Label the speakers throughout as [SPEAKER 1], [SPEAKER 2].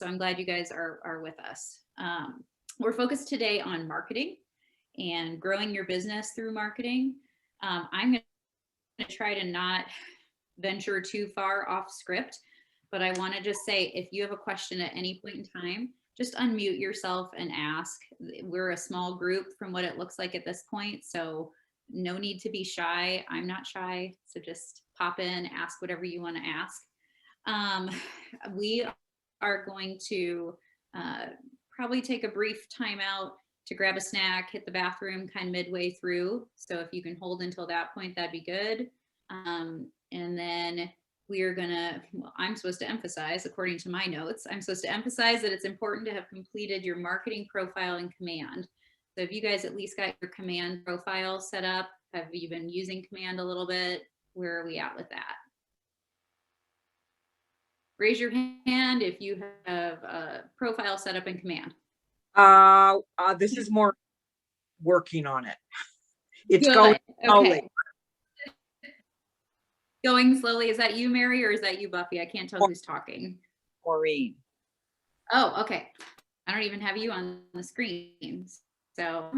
[SPEAKER 1] So I'm glad you guys are with us. We're focused today on marketing and growing your business through marketing. I'm going to try to not venture too far off script, but I want to just say, if you have a question at any point in time, just unmute yourself and ask. We're a small group from what it looks like at this point, so no need to be shy. I'm not shy, so just pop in, ask whatever you want to ask. We are going to probably take a brief timeout to grab a snack, hit the bathroom kind of midway through. So if you can hold until that point, that'd be good. And then we are gonna, well, I'm supposed to emphasize, according to my notes, I'm supposed to emphasize that it's important to have completed your marketing profile in Command. So if you guys at least got your Command profile set up, have you been using Command a little bit? Where are we at with that? Raise your hand if you have a profile set up in Command.
[SPEAKER 2] This is more working on it. It's
[SPEAKER 1] Good.
[SPEAKER 2] going slowly.
[SPEAKER 1] Okay. Going slowly. Is that you, Mary, or is that you, Buffy? I can't tell who's talking.
[SPEAKER 2] Maureen.
[SPEAKER 1] Oh, okay. I don't even have you on the screen. So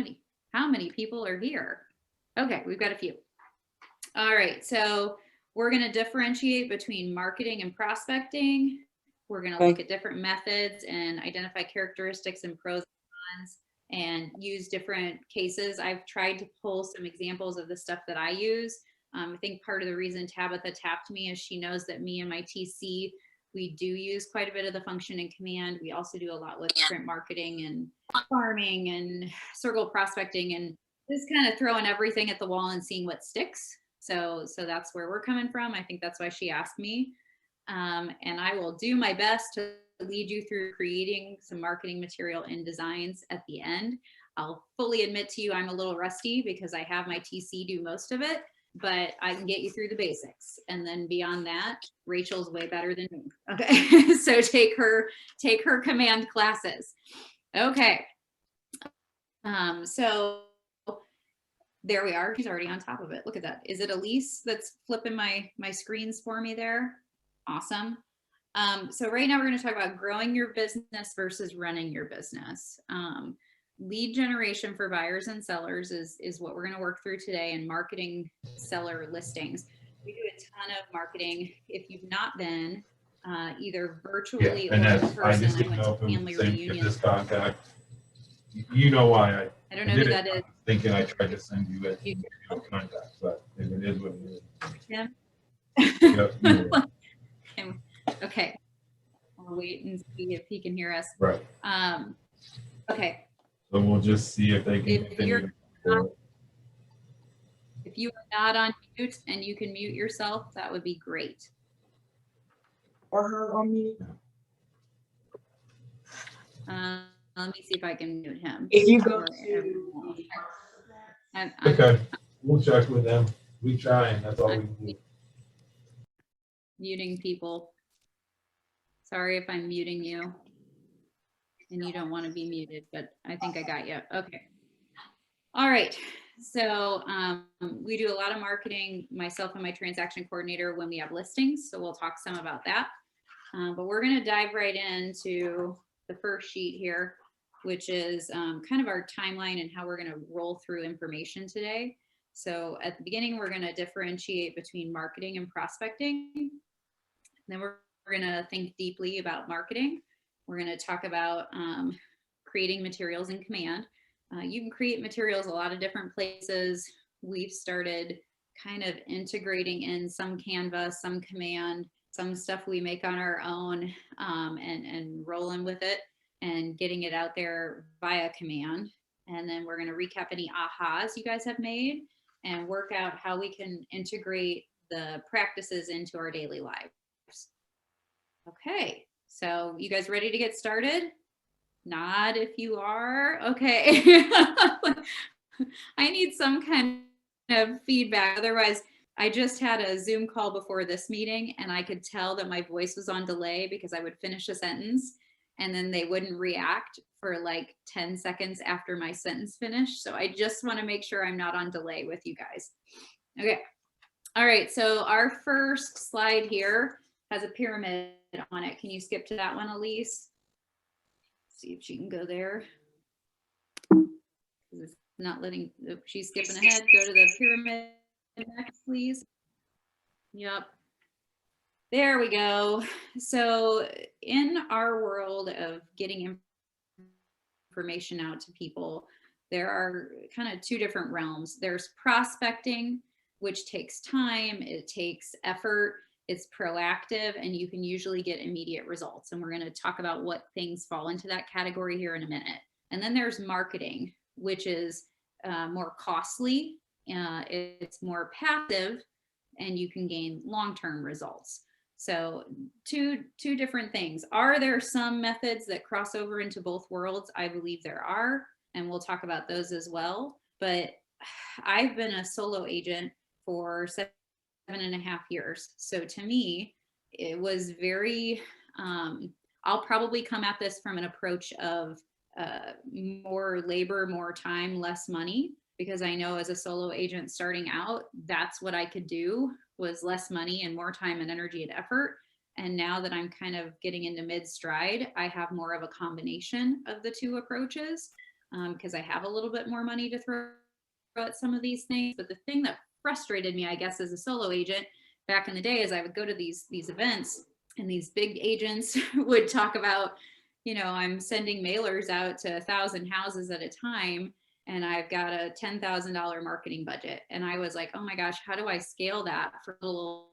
[SPEAKER 1] how many people are here? Okay, we've got a few. All right, so we're going to differentiate between marketing and prospecting. We're going to look at different methods and identify characteristics and pros and cons and use different cases. I've tried to pull some examples of the stuff that I use. I think part of the reason Tabitha tapped me is she knows that me and my TC, we do use quite a bit of the function in Command. We also do a lot with print marketing and farming and circle prospecting and just kind of throwing everything at the wall and seeing what sticks. So that's where we're coming from. I think that's why she asked me. And I will do my best to lead you through creating some marketing material and designs at the end. I'll fully admit to you, I'm a little rusty because I have my TC do most of it, but I can get you through the basics. And then beyond that, Rachel's way better than me. Okay, so take her Command classes. Okay, so there we are. She's already on top of it. Look at that. Is it Elise that's flipping my screens for me there? Awesome. So right now we're going to talk about growing your business versus running your business. Lead generation for buyers and sellers is what we're going to work through today, and marketing seller listings. We do a ton of marketing. If you've not been either virtually or in person, I went to family reunions.
[SPEAKER 3] This contact. You know why
[SPEAKER 1] I don't know who that is.
[SPEAKER 3] Thinking I tried to send you a contact, but if it is what it is.
[SPEAKER 1] Yep. Okay. I'll wait and see if he can hear us.
[SPEAKER 3] Right.
[SPEAKER 1] Okay.
[SPEAKER 3] So we'll just see if they can continue.
[SPEAKER 1] If you are not on mute and you can mute yourself, that would be great.
[SPEAKER 2] Or her on mute.
[SPEAKER 1] Let me see if I can mute him.
[SPEAKER 2] If you go to
[SPEAKER 3] okay, we'll check with them. We try, and that's all we can do.
[SPEAKER 1] Muting people. Sorry if I'm muting you and you don't want to be muted, but I think I got you. Okay. All right. So we do a lot of marketing, myself and my transaction coordinator, when we have listings. So we'll talk some about that. But we're going to dive right into the first sheet here, which is kind of our timeline and how we're going to roll through information today. So at the beginning, we're going to differentiate between marketing and prospecting. Then we're going to think deeply about marketing. We're going to talk about creating materials in Command. You can create materials a lot of different places. We've started kind of integrating in some Canva, some Command, some stuff we make on our own, and rolling with it and getting it out there via Command. And then we're going to recap any ahas you guys have made and work out how we can integrate the practices into our daily lives. Okay, so you guys ready to get started? Nod if you are. Okay. I need some kind of feedback. Otherwise, I just had a Zoom call before this meeting and I could tell that my voice was on delay because I would finish a sentence and then they wouldn't react for like 10 seconds after my sentence finished. So I just want to make sure I'm not on delay with you guys. Okay. All right. So our first slide here has a pyramid on it. Can you skip to that one, Elise? See if she can go there. It's not letting, she's skipping ahead. Go to the pyramid next, please. Yep. There we go. So in our world of getting information out to people, there are kind of two different realms. There's prospecting, which takes time, it takes effort, it's proactive, and you can usually get immediate results. And we're going to talk about what things fall into that category here in a minute. And then there's marketing, which is more costly, it's more passive, and you can gain long-term results. So two different things. Are there some methods that cross over into both worlds? I believe there are, and we'll talk about those as well. But I've been a solo agent for 7.5 years. So to me, it was very, I'll probably come at this from an approach of more labor, more time, less money, because I know as a solo agent starting out, that's what I could do, was less money and more time and energy and effort. And now that I'm kind of getting into mid-stride, I have more of a combination of the two approaches because I have a little bit more money to throw at some of these things. But the thing that frustrated me, I guess, as a solo agent back in the day is I would go to these events and these big agents would talk about, you know, I'm sending mailers out to 1,000 houses at a time, and I've got a $10,000 marketing budget. And I was like, oh my gosh, how do I scale that for little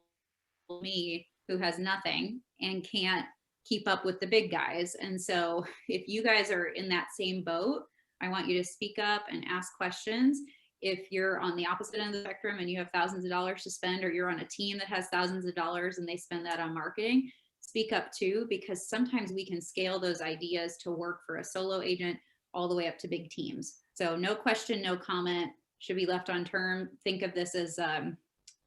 [SPEAKER 1] me who has nothing and can't keep up with the big guys? And so if you guys are in that same boat, I want you to speak up and ask questions. If you're on the opposite end of the spectrum and you have thousands of dollars to spend, or you're on a team that has thousands of dollars and they spend that on marketing, speak up too, because sometimes we can scale those ideas to work for a solo agent all the way up to big teams. So no question, no comment should be left unturned. Think of this as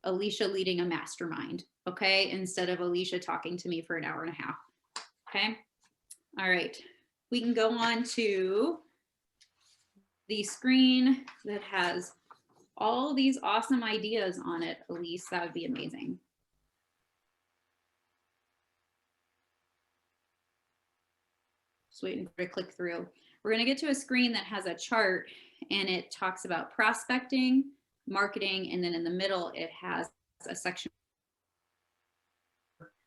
[SPEAKER 1] Alecia leading a mastermind, okay? Instead of Alecia talking to me for an hour and a half, okay? All right, we can go on to the screen that has all these awesome ideas on it. Elise, that would be amazing. Just waiting for it to click through. We're going to get to a screen that has a chart, and it talks about prospecting, marketing, and then in the middle it has a section.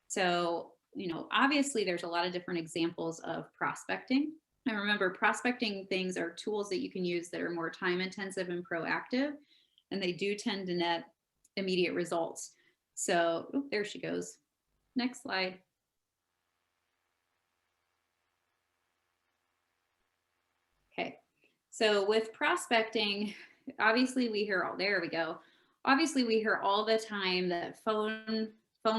[SPEAKER 1] So, you know, obviously there's a lot of different examples of prospecting. And remember, prospecting things are tools that you can use that are more time intensive and proactive, and they do tend to net immediate results. So, oh, there she goes. Next slide. Okay, so with prospecting, obviously we hear all, there we go. Obviously we hear all the time that phone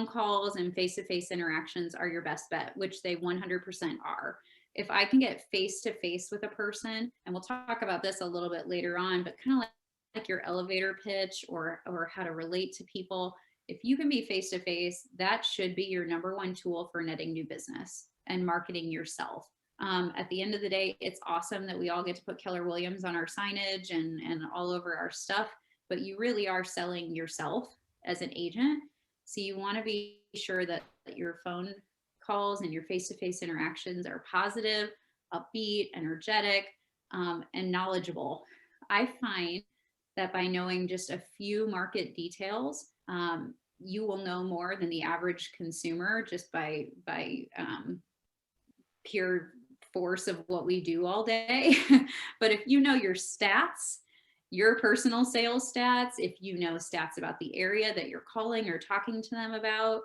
[SPEAKER 1] calls and face-to-face interactions are your best bet, which they 100% are. If I can get face-to-face with a person, and we'll talk about this a little bit later on, but kind of like your elevator pitch or how to relate to people, if you can be face-to-face, that should be your #1 tool for netting new business and marketing yourself. At the end of the day, it's awesome that we all get to put Keller Williams on our signage and all over our stuff, but you really are selling yourself as an agent. So you want to be sure that your phone calls and your face-to-face interactions are positive, upbeat, energetic, and knowledgeable. I find that by knowing just a few market details, you will know more than the average consumer just by pure force of what we do all day. But if you know your stats, your personal sales stats, if you know stats about the area that you're calling or talking to them about,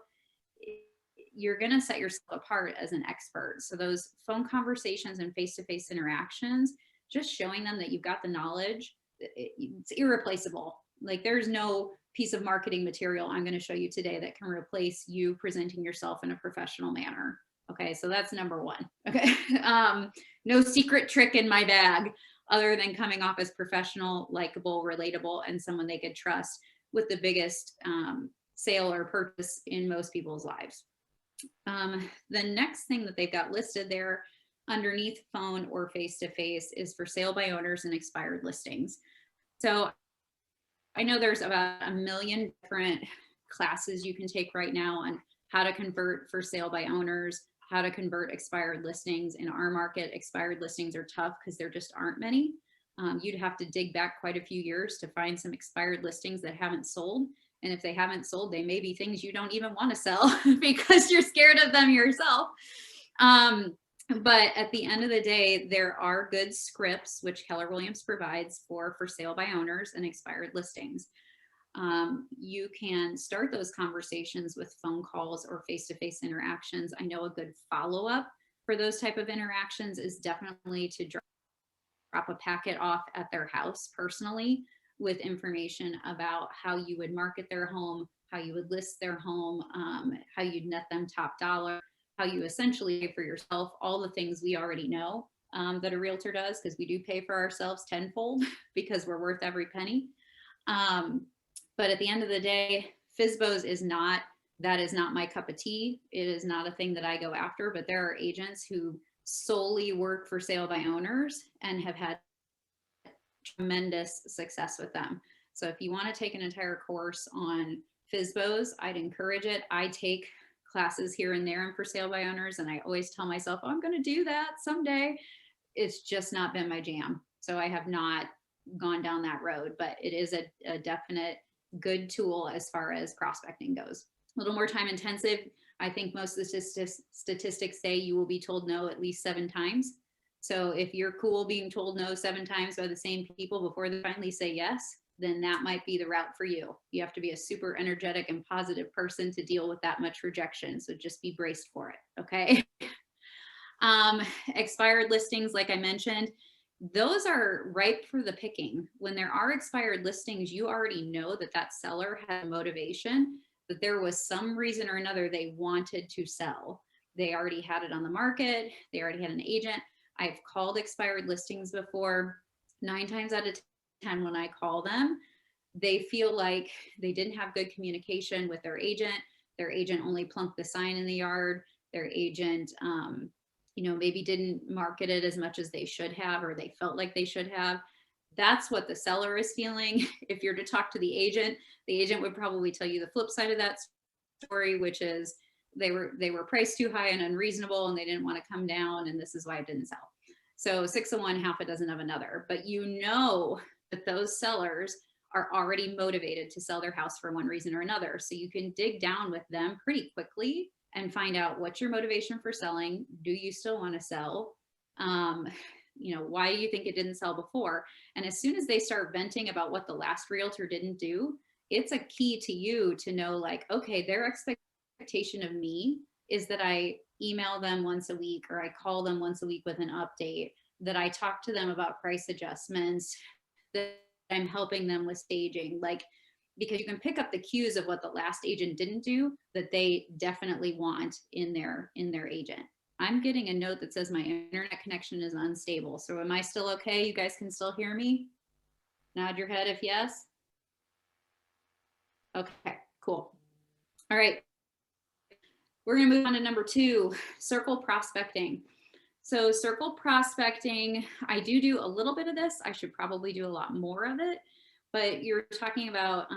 [SPEAKER 1] you're going to set yourself apart as an expert. So those phone conversations and face-to-face interactions, just showing them that you've got the knowledge, it's irreplaceable. Like there's no piece of marketing material I'm going to show you today that can replace you presenting yourself in a professional manner. Okay, so that's #1. Okay, no secret trick in my bag other than coming off as professional, likable, relatable, and someone they could trust with the biggest sale or purchase in most people's lives. The next thing that they've got listed there underneath phone or face-to-face is for sale by owners and expired listings. So I know there's about 1 million different classes you can take right now on how to convert for sale by owners, how to convert expired listings. In our market, expired listings are tough because there just aren't many. You'd have to dig back quite a few years to find some expired listings that haven't sold. And if they haven't sold, they may be things you don't even want to sell because you're scared of them yourself. But at the end of the day, there are good scripts, which Keller Williams provides for sale by owners and expired listings. You can start those conversations with phone calls or face-to-face interactions. I know a good follow-up for those type of interactions is definitely to drop a packet off at their house personally with information about how you would market their home, how you would list their home, how you'd net them top dollar, how you essentially pay for yourself, all the things we already know that a realtor does, because we do pay for ourselves tenfold because we're worth every penny. But at the end of the day, FSBOs is not my cup of tea. It is not a thing that I go after, but there are agents who solely work for sale by owners and have had tremendous success with them. So if you want to take an entire course on FSBOs, I'd encourage it. I take classes here and there and for sale by owners, and I always tell myself, oh, I'm going to do that someday. It's just not been my jam. So I have not gone down that road, but it is a definite good tool as far as prospecting goes. A little more time intensive. I think most of the statistics say you will be told no at least 7 times. So if you're cool being told no 7 times by the same people before they finally say yes, then that might be the route for you. You have to be a super energetic and positive person to deal with that much rejection. So just be braced for it, okay? Expired listings, like I mentioned, those are ripe for the picking. When there are expired listings, you already know that that seller had motivation, that there was some reason or another they wanted to sell. They already had it on the market. They already had an agent. I've called expired listings before. 9 times out of 10 when I call them, they feel like they didn't have good communication with their agent. Their agent only plunked the sign in the yard. Their agent, maybe didn't market it as much as they should have, or they felt like they should have. That's what the seller is feeling. If you're to talk to the agent would probably tell you the flip side of that story, which is they were priced too high and unreasonable and they didn't want to come down, and this is why it didn't sell. So 6 of one, half a dozen of another. But you know that those sellers are already motivated to sell their house for one reason or another. So you can dig down with them pretty quickly and find out what's your motivation for selling. Do you still want to sell? Why do you think it didn't sell before? And as soon as they start venting about what the last realtor didn't do, it's a key to you to know, like, okay, their expectation of me is that I email them once a week, or I call them once a week with an update, that I talk to them about price adjustments, that I'm helping them with staging, because you can pick up the cues of what the last agent didn't do that they definitely want in their agent. I'm getting a note that says my internet connection is unstable. So am I still okay? You guys can still hear me? Nod your head if yes. Okay, cool. All right. We're going to move on to number 2, circle prospecting. So circle prospecting, I do a little bit of this. I should probably do a lot more of it, but you're talking about,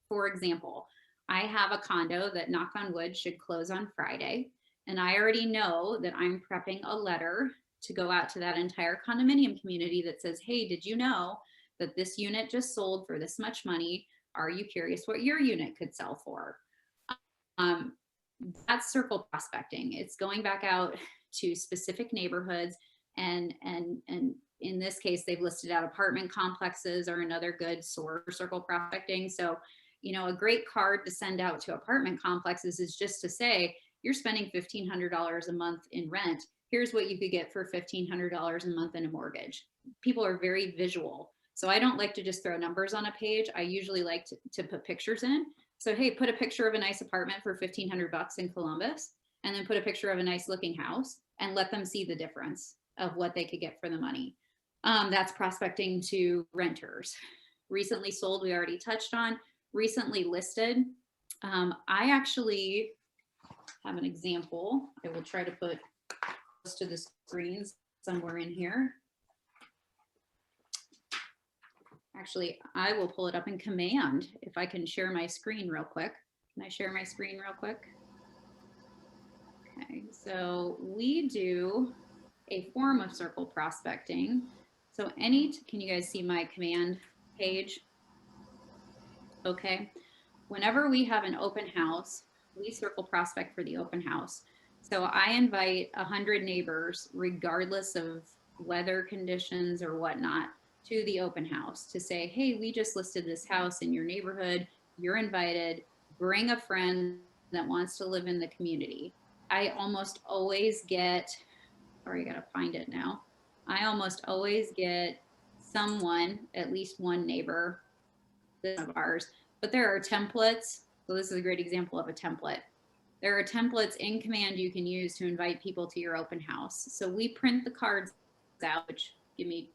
[SPEAKER 1] for example, I have a condo that, knock on wood, should close on Friday. And I already know that I'm prepping a letter to go out to that entire condominium community that says, hey, did you know that this unit just sold for this much money? Are you curious what your unit could sell for? That's circle prospecting. It's going back out to specific neighborhoods, and in this case, they've listed out apartment complexes are another good source for circle prospecting. So, a great card to send out to apartment complexes is just to say, you're spending $1,500 a month in rent. Here's what you could get for $1,500 a month in a mortgage. People are very visual. So I don't like to just throw numbers on a page. I usually like to put pictures in. So, hey, put a picture of a nice apartment for $1,500 in Columbus, and then put a picture of a nice looking house and let them see the difference of what they could get for the money. That's prospecting to renters. Recently sold, we already touched on. Recently listed. I actually have an example. I will try to put close to the screens somewhere in here. Actually, I will pull it up in Command if I can share my screen real quick. Can I share my screen real quick? Okay, so we do a form of circle prospecting. So can you guys see my command page? Okay. Whenever we have an open house, we circle prospect for the open house. So I invite 100 neighbors, regardless of weather conditions or whatnot, to the open house to say, hey, we just listed this house in your neighborhood. You're invited. Bring a friend that wants to live in the community. I almost always get, sorry, I gotta find it now. I almost always get someone, at least one neighbor of ours, but there are templates. So this is a great example of a template. There are templates in Command you can use to invite people to your open house. So we print the cards out, which I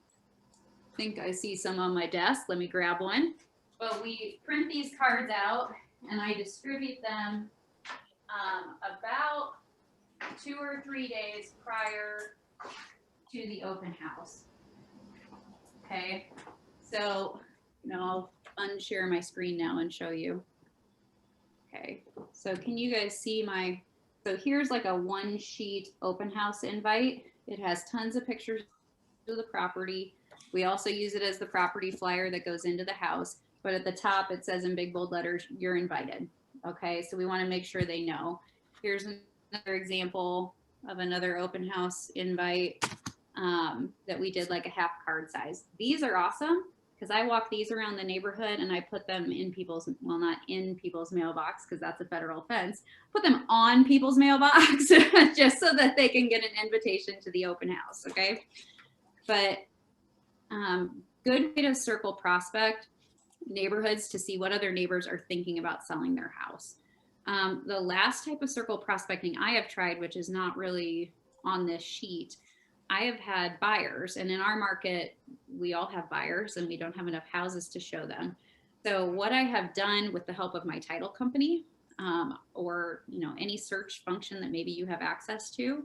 [SPEAKER 1] think I see some on my desk. Let me grab one. But we print these cards out and I distribute them about 2 or 3 days prior to the open house. Okay, so I'll unshare my screen now and show you. Okay, so can you guys see so here's like a 1-sheet open house invite. It has tons of pictures of the property. We also use it as the property flyer that goes into the house, but at the top it says in big bold letters, you're invited. Okay, so we want to make sure they know. Here's another example of another open house invite that we did like a half card size. These are awesome because I walk these around the neighborhood and I put them in people's, well, not in people's mailbox because that's a federal offense, put them on people's mailbox just so that they can get an invitation to the open house, okay? But good way to circle prospect neighborhoods to see what other neighbors are thinking about selling their house. The last type of circle prospecting I have tried, which is not really on this sheet, I have had buyers, and in our market, we all have buyers and we don't have enough houses to show them. So what I have done with the help of my title company, or any search function that maybe you have access to,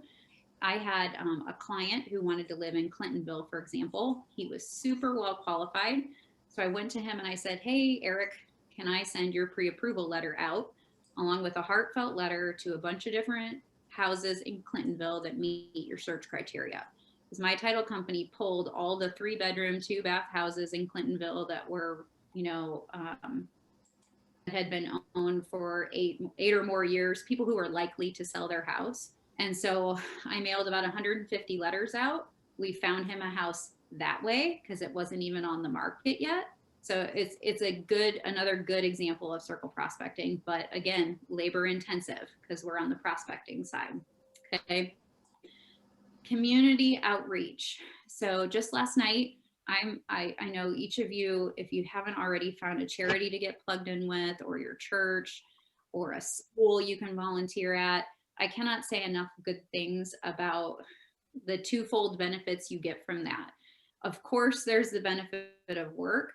[SPEAKER 1] I had a client who wanted to live in Clintonville, for example. He was super well qualified. So I went to him and I said, hey, Eric, can I send your pre-approval letter out along with a heartfelt letter to a bunch of different houses in Clintonville that meet your search criteria? Because my title company pulled all the 3-bedroom, 2-bath houses in Clintonville that were, had been owned for eight or more years, people who were likely to sell their house. And so I mailed about 150 letters out. We found him a house that way because it wasn't even on the market yet. So it's another good example of circle prospecting, but again, labor intensive because we're on the prospecting side. Okay. Community outreach. So just last night, I know each of you, if you haven't already found a charity to get plugged in with, or your church, or a school you can volunteer at, I cannot say enough good things about the twofold benefits you get from that. Of course, there's the benefit of work,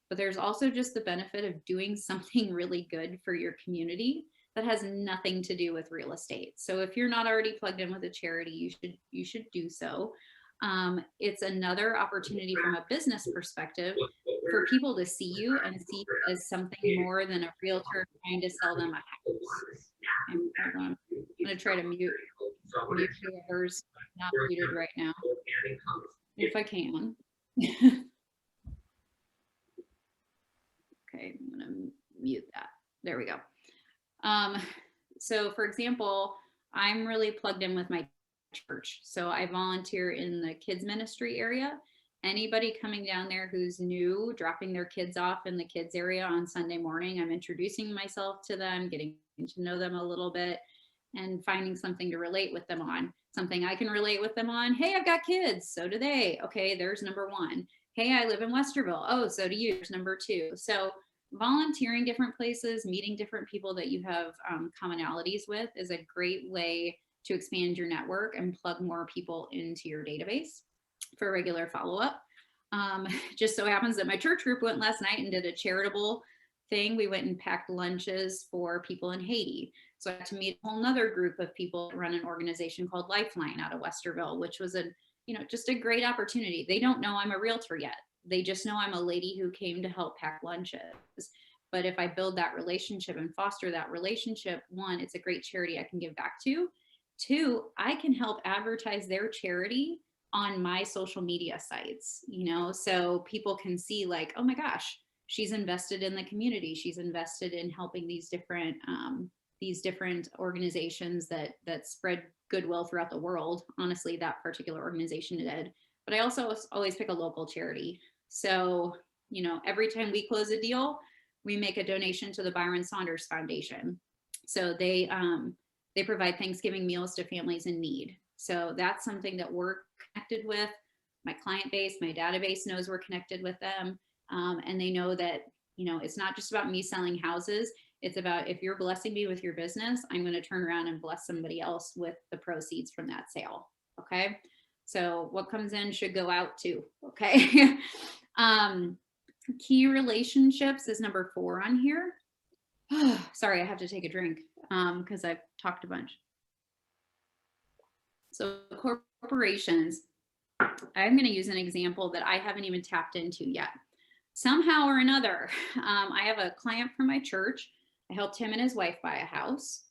[SPEAKER 1] but there's also just the benefit of doing something really good for your community that has nothing to do with real estate. So if you're not already plugged in with a charity, you should do so. It's another opportunity from a business perspective for people to see you and see you as something more than a realtor trying to sell them a house. I'm going to try to mute whoever's not muted right now, if I can. Okay, I'm going to mute that. There we go. So for example, I'm really plugged in with my church. So I volunteer in the kids ministry area. Anybody coming down there who's new, dropping their kids off in the kids area on Sunday morning, I'm introducing myself to them, getting to know them a little bit, and finding something to relate with them on. Something I can relate with them on. Hey, I've got kids. So do they. Okay, there's number 1. Hey, I live in Westerville. Oh, so do you. There's number 2. So volunteering different places, meeting different people that you have commonalities with is a great way to expand your network and plug more people into your database for regular follow-up. Just so happens that my church group went last night and did a charitable thing. We went and packed lunches for people in Haiti. So I had to meet a whole nother group of people that run an organization called Lifeline out of Westerville, which was just a great opportunity. They don't know I'm a realtor yet. They just know I'm a lady who came to help pack lunches. But if I build that relationship and foster that relationship, 1, it's a great charity I can give back to. 2, I can help advertise their charity on my social media sites, so people can see like, oh my gosh, she's invested in the community. She's invested in helping these different organizations that spread goodwill throughout the world. Honestly, that particular organization did. But I also always pick a local charity. So, every time we close a deal, we make a donation to the Byron Saunders Foundation. So they provide Thanksgiving meals to families in need. So that's something that we're connected with. My client base, my database knows we're connected with them. And they know that, it's not just about me selling houses. It's about, if you're blessing me with your business, I'm going to turn around and bless somebody else with the proceeds from that sale. Okay. So what comes in should go out too. Okay. Key relationships is number 4 on here. Sorry, I have to take a drink because I've talked a bunch. So corporations, I'm going to use an example that I haven't even tapped into yet. Somehow or another, I have a client from my church. I helped him and his wife buy a house.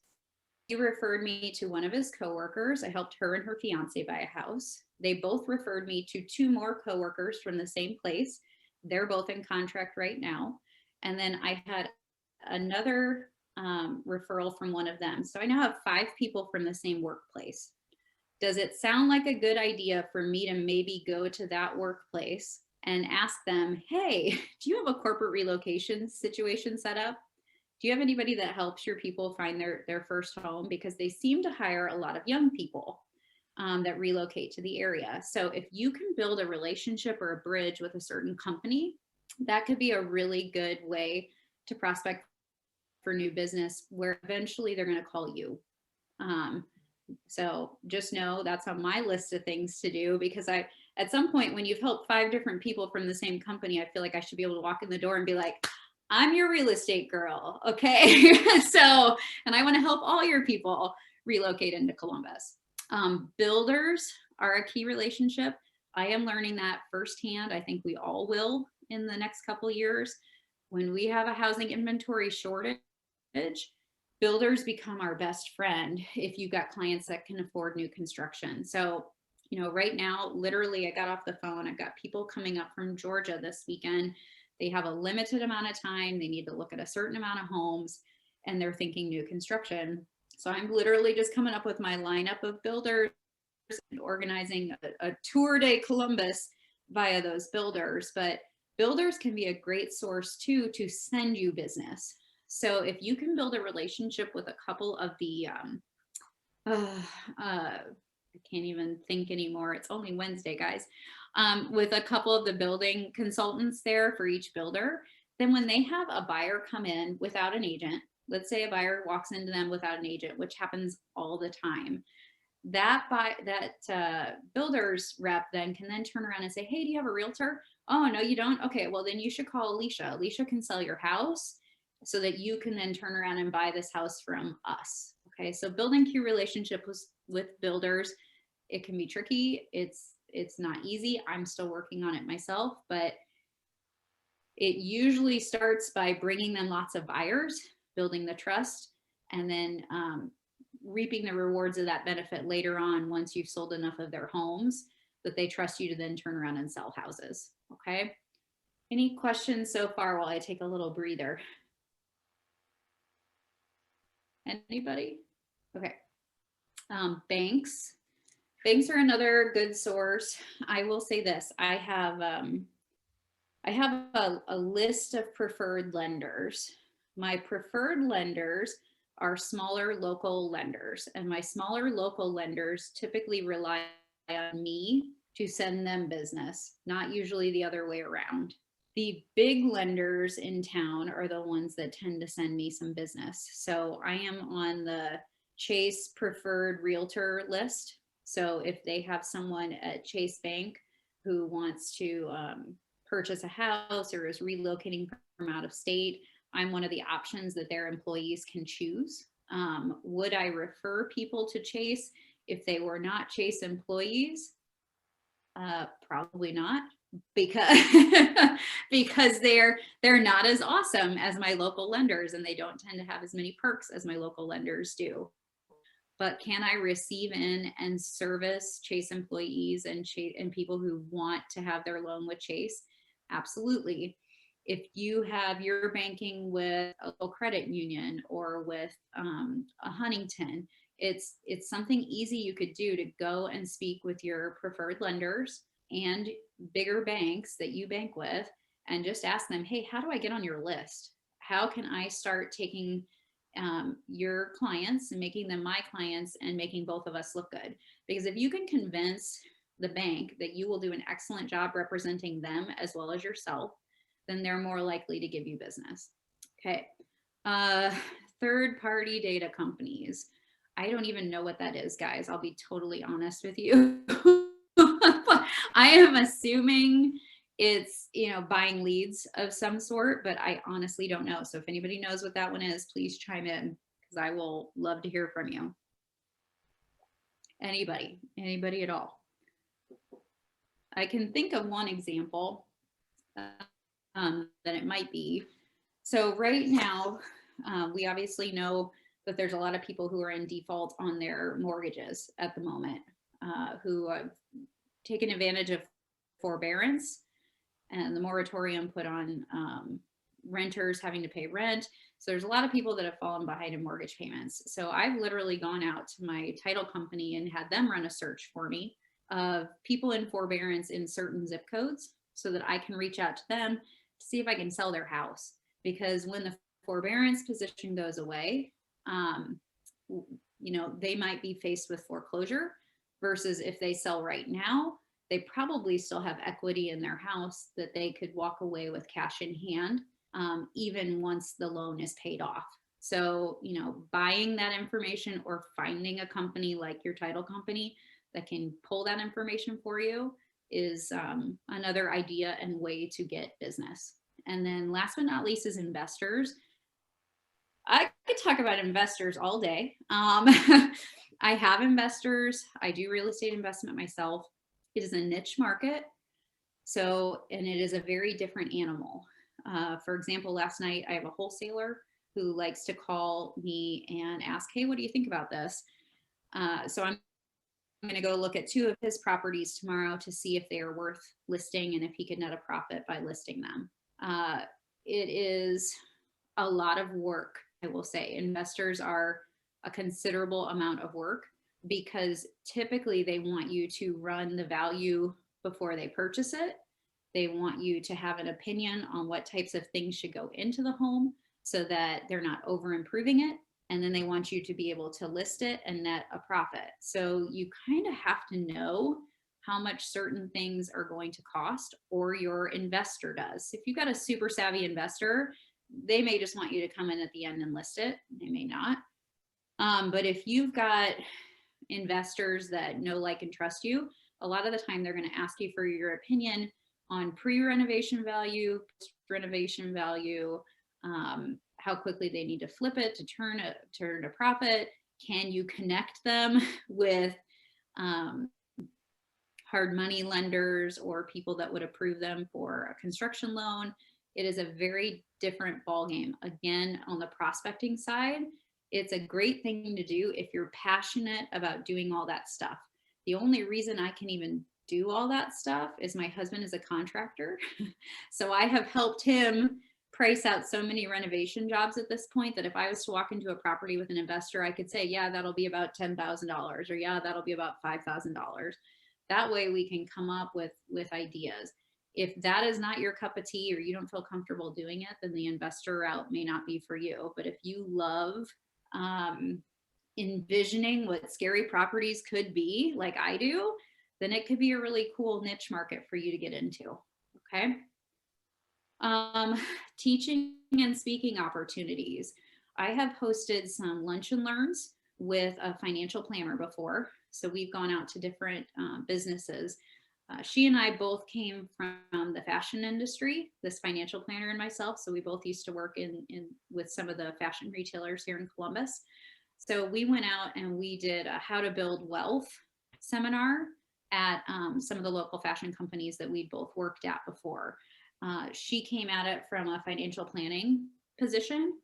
[SPEAKER 1] He referred me to one of his coworkers. I helped her and her fiance buy a house. They both referred me to 2 more coworkers from the same place. They're both in contract right now. And then I had another referral from one of them. So I now have 5 people from the same workplace. Does it sound like a good idea for me to maybe go to that workplace and ask them, hey, do you have a corporate relocation situation set up? Do you have anybody that helps your people find their first home? Because they seem to hire a lot of young people that relocate to the area. So if you can build a relationship or a bridge with a certain company, that could be a really good way to prospect for new business, where eventually they're going to call you. So just know that's on my list of things to do, because at some point when you've helped 5 different people from the same company, I feel like I should be able to walk in the door and be like, I'm your real estate girl. Okay. So, and I want to help all your people relocate into Columbus. Builders are a key relationship. I am learning that firsthand. I think we all will in the next couple of years. When we have a housing inventory shortage, builders become our best friend if you've got clients that can afford new construction. So, right now, literally, I got off the phone. I've got people coming up from Georgia this weekend. They have a limited amount of time. They need to look at a certain amount of homes, and they're thinking new construction. So I'm literally just coming up with my lineup of builders and organizing a tour de Columbus via those builders. But builders can be a great source too to send you business. So if you can build a relationship with a couple of the, I can't even think anymore. It's only Wednesday, guys. With a couple of the building consultants there for each builder, then when they have a buyer come in without an agent, let's say a buyer walks into them without an agent, which happens all the time, that builder's rep then can then turn around and say, hey, do you have a realtor? Oh, no, you don't? Okay, well, then you should call Alecia. Alecia can sell your house so that you can then turn around and buy this house from us. Okay, so building key relationships with builders, it can be tricky. It's not easy. I'm still working on it myself, but it usually starts by bringing them lots of buyers, building the trust, and then reaping the rewards of that benefit later on once you've sold enough of their homes that they trust you to then turn around and sell houses. Okay. Any questions so far while I take a little breather? Anybody? Okay. Banks. Banks are another good source. I will say this. I have a list of preferred lenders. My preferred lenders are smaller local lenders, and my smaller local lenders typically rely on me to send them business, not usually the other way around. The big lenders in town are the ones that tend to send me some business. So I am on the Chase preferred realtor list. So if they have someone at Chase Bank who wants to purchase a house or is relocating from out of state, I'm one of the options that their employees can choose. Would I refer people to Chase if they were not Chase employees? Probably not, because because they're not as awesome as my local lenders, and they don't tend to have as many perks as my local lenders do. but can I receive in and service Chase employees and people who want to have their loan with Chase? Absolutely. If you have your banking with a local credit union or with a Huntington, it's something easy you could do to go and speak with your preferred lenders and bigger banks that you bank with and just ask them, hey, how do I get on your list? How can I start taking your clients and making them my clients and making both of us look good? Because if you can convince the bank that you will do an excellent job representing them as well as yourself, then they're more likely to give you business. Okay. Third party data companies. I don't even know what that is, guys. I'll be totally honest with you. I am assuming it's, buying leads of some sort, but I honestly don't know. So if anybody knows what that one is, please chime in because I will love to hear from you. Anybody at all. I can think of one example that it might be. So right now, we obviously know that there's a lot of people who are in default on their mortgages at the moment, who have taken advantage of forbearance and the moratorium put on renters having to pay rent. So there's a lot of people that have fallen behind in mortgage payments. So I've literally gone out to my title company and had them run a search for me of people in forbearance in certain zip codes so that I can reach out to them to see if I can sell their house. Because when the forbearance position goes away, they might be faced with foreclosure versus if they sell right now, they probably still have equity in their house that they could walk away with cash in hand, even once the loan is paid off. So, buying that information or finding a company like your title company that can pull that information for you is another idea and way to get business. And then last but not least is investors. I could talk about investors all day. I have investors. I do real estate investment myself. It is a niche market. So, and it is a very different animal. For example, last night I have a wholesaler who likes to call me and ask, hey, what do you think about this? So I'm going to go look at 2 of his properties tomorrow to see if they are worth listing and if he could net a profit by listing them. It is a lot of work, I will say. Investors are a considerable amount of work because typically they want you to run the value before they purchase it. They want you to have an opinion on what types of things should go into the home so that they're not over improving it. And then they want you to be able to list it and net a profit. So you kind of have to know how much certain things are going to cost, or your investor does. If you've got a super savvy investor, they may just want you to come in at the end and list it. They may not. But if you've got investors that know, like, and trust you, a lot of the time they're going to ask you for your opinion on pre-renovation value, post-renovation value, how quickly they need to flip it to turn a profit. Can you connect them with hard money lenders or people that would approve them for a construction loan? It is a very different ballgame. Again, on the prospecting side, it's a great thing to do if you're passionate about doing all that stuff. The only reason I can even do all that stuff is my husband is a contractor. So I have helped him price out so many renovation jobs at this point that if I was to walk into a property with an investor, I could say, yeah, that'll be about $10,000, or yeah, that'll be about $5,000. That way we can come up with ideas. If that is not your cup of tea or you don't feel comfortable doing it, then the investor route may not be for you. But if you love envisioning what scary properties could be, like I do, then it could be a really cool niche market for you to get into. Okay. Teaching and speaking opportunities. I have hosted some lunch and learns with a financial planner before. So we've gone out to different businesses. She and I both came from the fashion industry, this financial planner and myself. So we both used to work with some of the fashion retailers here in Columbus. So we went out and we did a how to build wealth seminar at some of the local fashion companies that we both worked at before. She came at it from a financial planning position,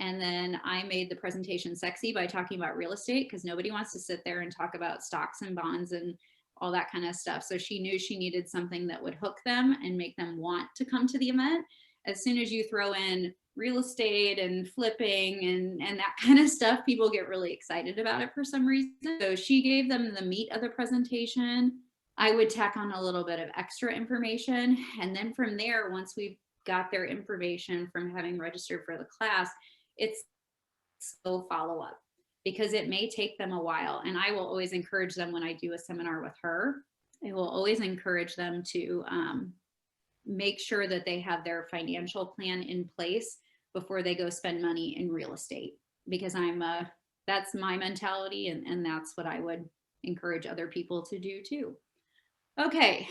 [SPEAKER 1] And then I made the presentation sexy by talking about real estate, because nobody wants to sit there and talk about stocks and bonds and all that kind of stuff. So she knew she needed something that would hook them and make them want to come to the event. As soon as you throw in real estate and flipping and that kind of stuff, people get really excited about it for some reason. So she gave them the meat of the presentation. I would tack on a little bit of extra information. And then from there, once we've got their information from having registered for the class, it's slow follow up, because it may take them a while. And I will always encourage them when I do a seminar with her, I will always encourage them to make sure that they have their financial plan in place before they go spend money in real estate, because that's my mentality, and that's what I would encourage other people to do too. Okay,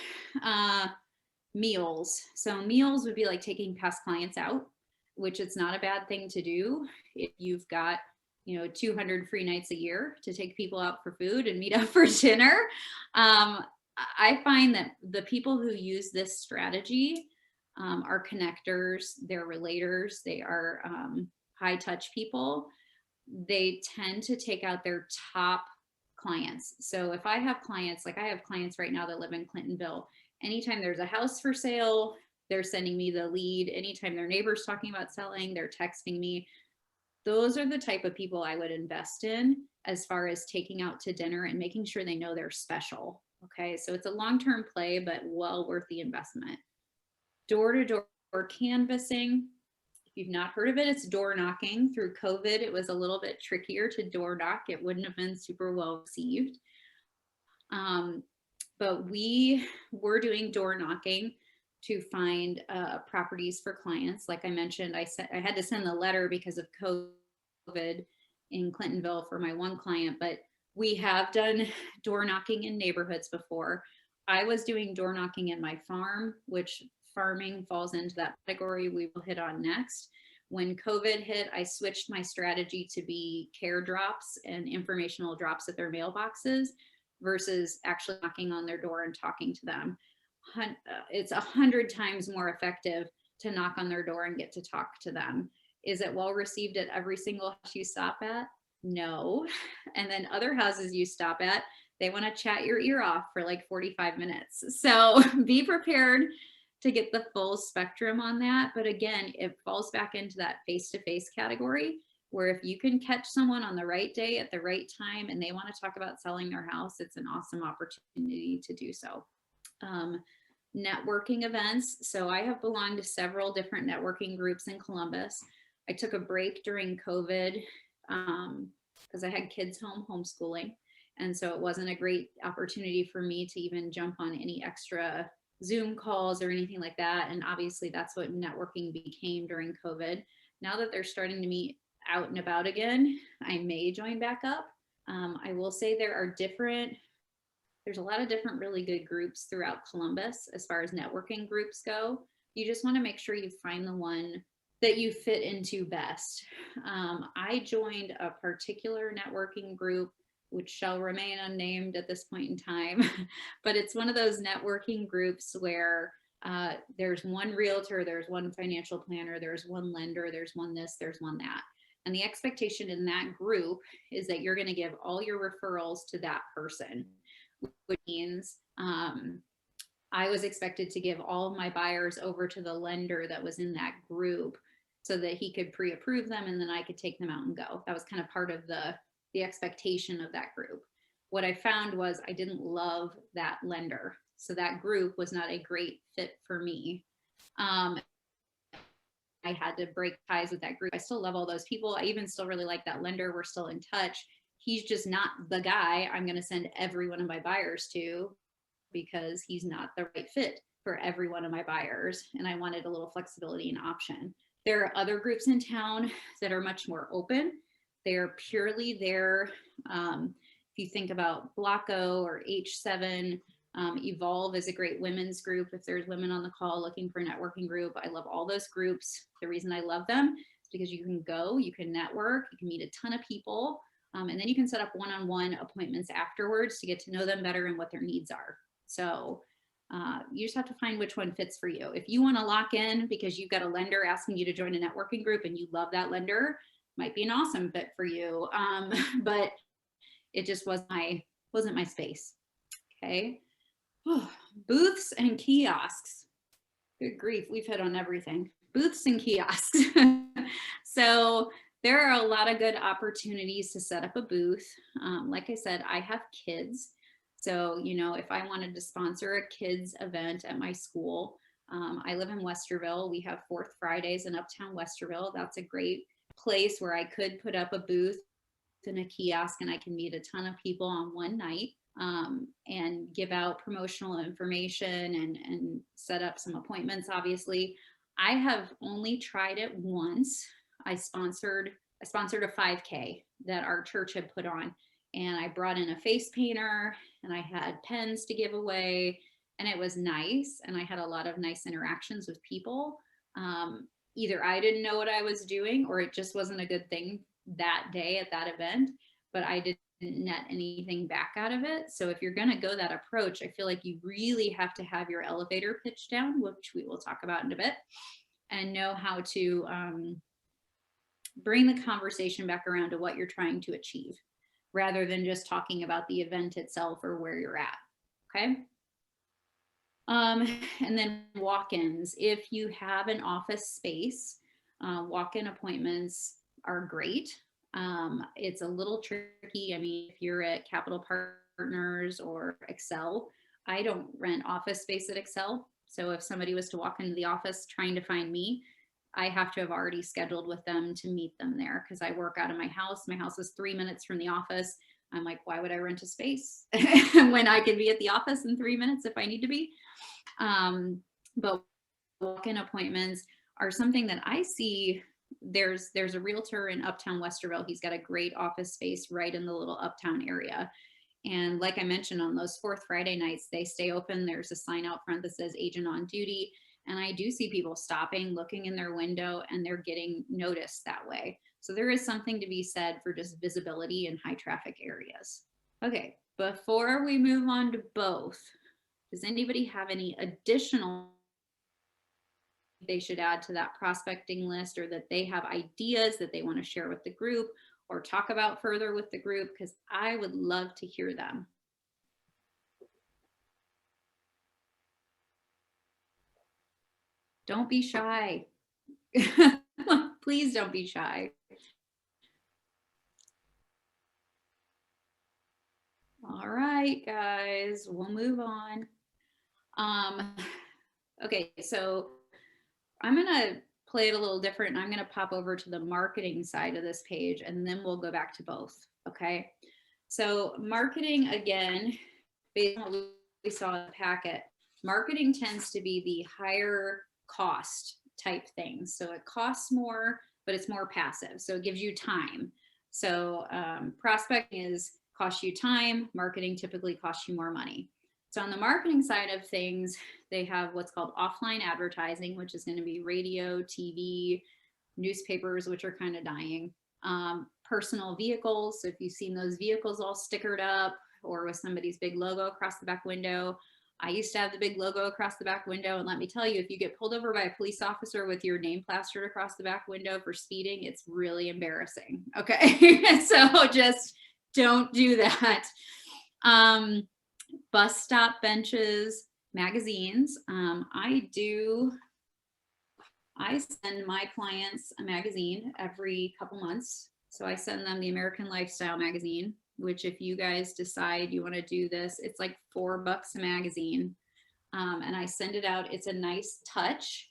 [SPEAKER 1] meals. So meals would be like taking past clients out, which it's not a bad thing to do if you've got 200 free nights a year to take people out for food and meet up for dinner. I find that the people who use this strategy are connectors, they're relators, they are high touch people. They tend to take out their top clients. So if I have clients, like I have clients right now that live in Clintonville, anytime there's a house for sale, they're sending me the lead. Anytime their neighbor's talking about selling, they're texting me. Those are the type of people I would invest in as far as taking out to dinner and making sure they know they're special. Okay, so it's a long-term play, but well worth the investment. Door-to-door canvassing. If you've not heard of it, it's door knocking. Through COVID, it was a little bit trickier to door knock. It wouldn't have been super well received. But we were doing door knocking to find properties for clients. Like I mentioned, I had to send the letter because of COVID in Clintonville for my one client, but we have done door knocking in neighborhoods before. I was doing door knocking in my farm, which farming falls into that category we will hit on next. When COVID hit, I switched my strategy to be care drops and informational drops at their mailboxes versus actually knocking on their door and talking to them. It's 100 times more effective to knock on their door and get to talk to them. Is it well received at every single house you stop at? No. And then other houses you stop at, they want to chat your ear off for like 45 minutes. So be prepared to get the full spectrum on that. But again, it falls back into that face-to-face category, where if you can catch someone on the right day at the right time and they want to talk about selling their house, it's an awesome opportunity to do so. Networking events. So I have belonged to several different networking groups in Columbus. I took a break during COVID because I had kids home homeschooling. And so it wasn't a great opportunity for me to even jump on any extra Zoom calls or anything like that. And obviously that's what networking became during COVID. Now that they're starting to meet out and about again, I may join back up. I will say there's a lot of different really good groups throughout Columbus as far as networking groups go. You just want to make sure you find the one that you fit into best. I joined a particular networking group, which shall remain unnamed at this point in time, but it's one of those networking groups where there's one realtor, there's one financial planner, there's one lender, there's one this, there's one that. And the expectation in that group is that you're going to give all your referrals to that person, which means I was expected to give all of my buyers over to the lender that was in that group so that he could pre-approve them and then I could take them out and go. That was kind of part of the expectation of that group. What I found was I didn't love that lender. So that group was not a great fit for me. I had to break ties with that group. I still love all those people. I even still really like that lender. We're still in touch. He's just not the guy I'm going to send every one of my buyers to because he's not the right fit for every one of my buyers. And I wanted a little flexibility and option. There are other groups in town that are much more open. They're purely there. If you think about Blocko or H7, Evolve is a great women's group. If there's women on the call looking for a networking group, I love all those groups. The reason I love them is because you can go, you can network, you can meet a ton of people, and then you can set up one-on-one appointments afterwards to get to know them better and what their needs are. So you just have to find which one fits for you. If you want to lock in because you've got a lender asking you to join a networking group and you love that lender, might be an awesome fit for you. But it just wasn't my space. Okay. Booths and kiosks. Good grief, we've hit on everything. Booths and kiosks. So there are a lot of good opportunities to set up a booth. Like I said, I have kids. So, if I wanted to sponsor a kids event at my school, I live in Westerville. We have Fourth Fridays in Uptown Westerville. That's a great place where I could put up a booth and a kiosk, and I can meet a ton of people on one night, and give out promotional information and set up some appointments. Obviously, I have only tried it once. I sponsored a 5K that our church had put on, and I brought in a face painter and I had pens to give away, and it was nice. And I had a lot of nice interactions with people. Either I didn't know what I was doing, or it just wasn't a good thing that day at that event, but I didn't net anything back out of it. So if you're going to go that approach, I feel like you really have to have your elevator pitch down, which we will talk about in a bit, and know how to bring the conversation back around to what you're trying to achieve, rather than just talking about the event itself or where you're at. Okay. And then walk-ins. If you have an office space, walk-in appointments are great. It's a little tricky. I mean, if you're at Capital Partners or Excel, I don't rent office space at Excel. So if somebody was to walk into the office trying to find me, I have to have already scheduled with them to meet them there, because I work out of my house. My house is 3 minutes from the office. I'm like, why would I rent a space when I can be at the office in 3 minutes if I need to be? But walk-in appointments are something that I see. There's a realtor in Uptown Westerville. He's got a great office space right in the little Uptown area. And like I mentioned, on those Fourth Friday nights, they stay open. There's a sign out front that says agent on duty. And I do see people stopping, looking in their window, and they're getting noticed that way. So there is something to be said for just visibility in high traffic areas. Okay, before we move on to both, does anybody have any additional they should add to that prospecting list, or that they have ideas that they want to share with the group or talk about further with the group? Because I would love to hear them. Don't be shy. Please don't be shy. All right, guys, we'll move on. Okay, so I'm gonna play it a little different, and I'm gonna pop over to the marketing side of this page, and then we'll go back to both. Okay, so marketing, again, based on what we saw in the packet, marketing tends to be the higher cost type things. So it costs more, but it's more passive. So it gives you time. So prospecting costs you time. Marketing typically costs you more money. So on the marketing side of things, they have what's called offline advertising, which is going to be radio, TV, newspapers, which are kind of dying. Personal vehicles. So if you've seen those vehicles all stickered up or with somebody's big logo across the back window, I used to have the big logo across the back window. And let me tell you, if you get pulled over by a police officer with your name plastered across the back window for speeding, it's really embarrassing. Okay. So just don't do that. Bus stop benches, magazines. I send my clients a magazine every couple months. So I send them the American Lifestyle magazine, which if you guys decide you want to do this, it's like $4 a magazine. And I send it out. It's a nice touch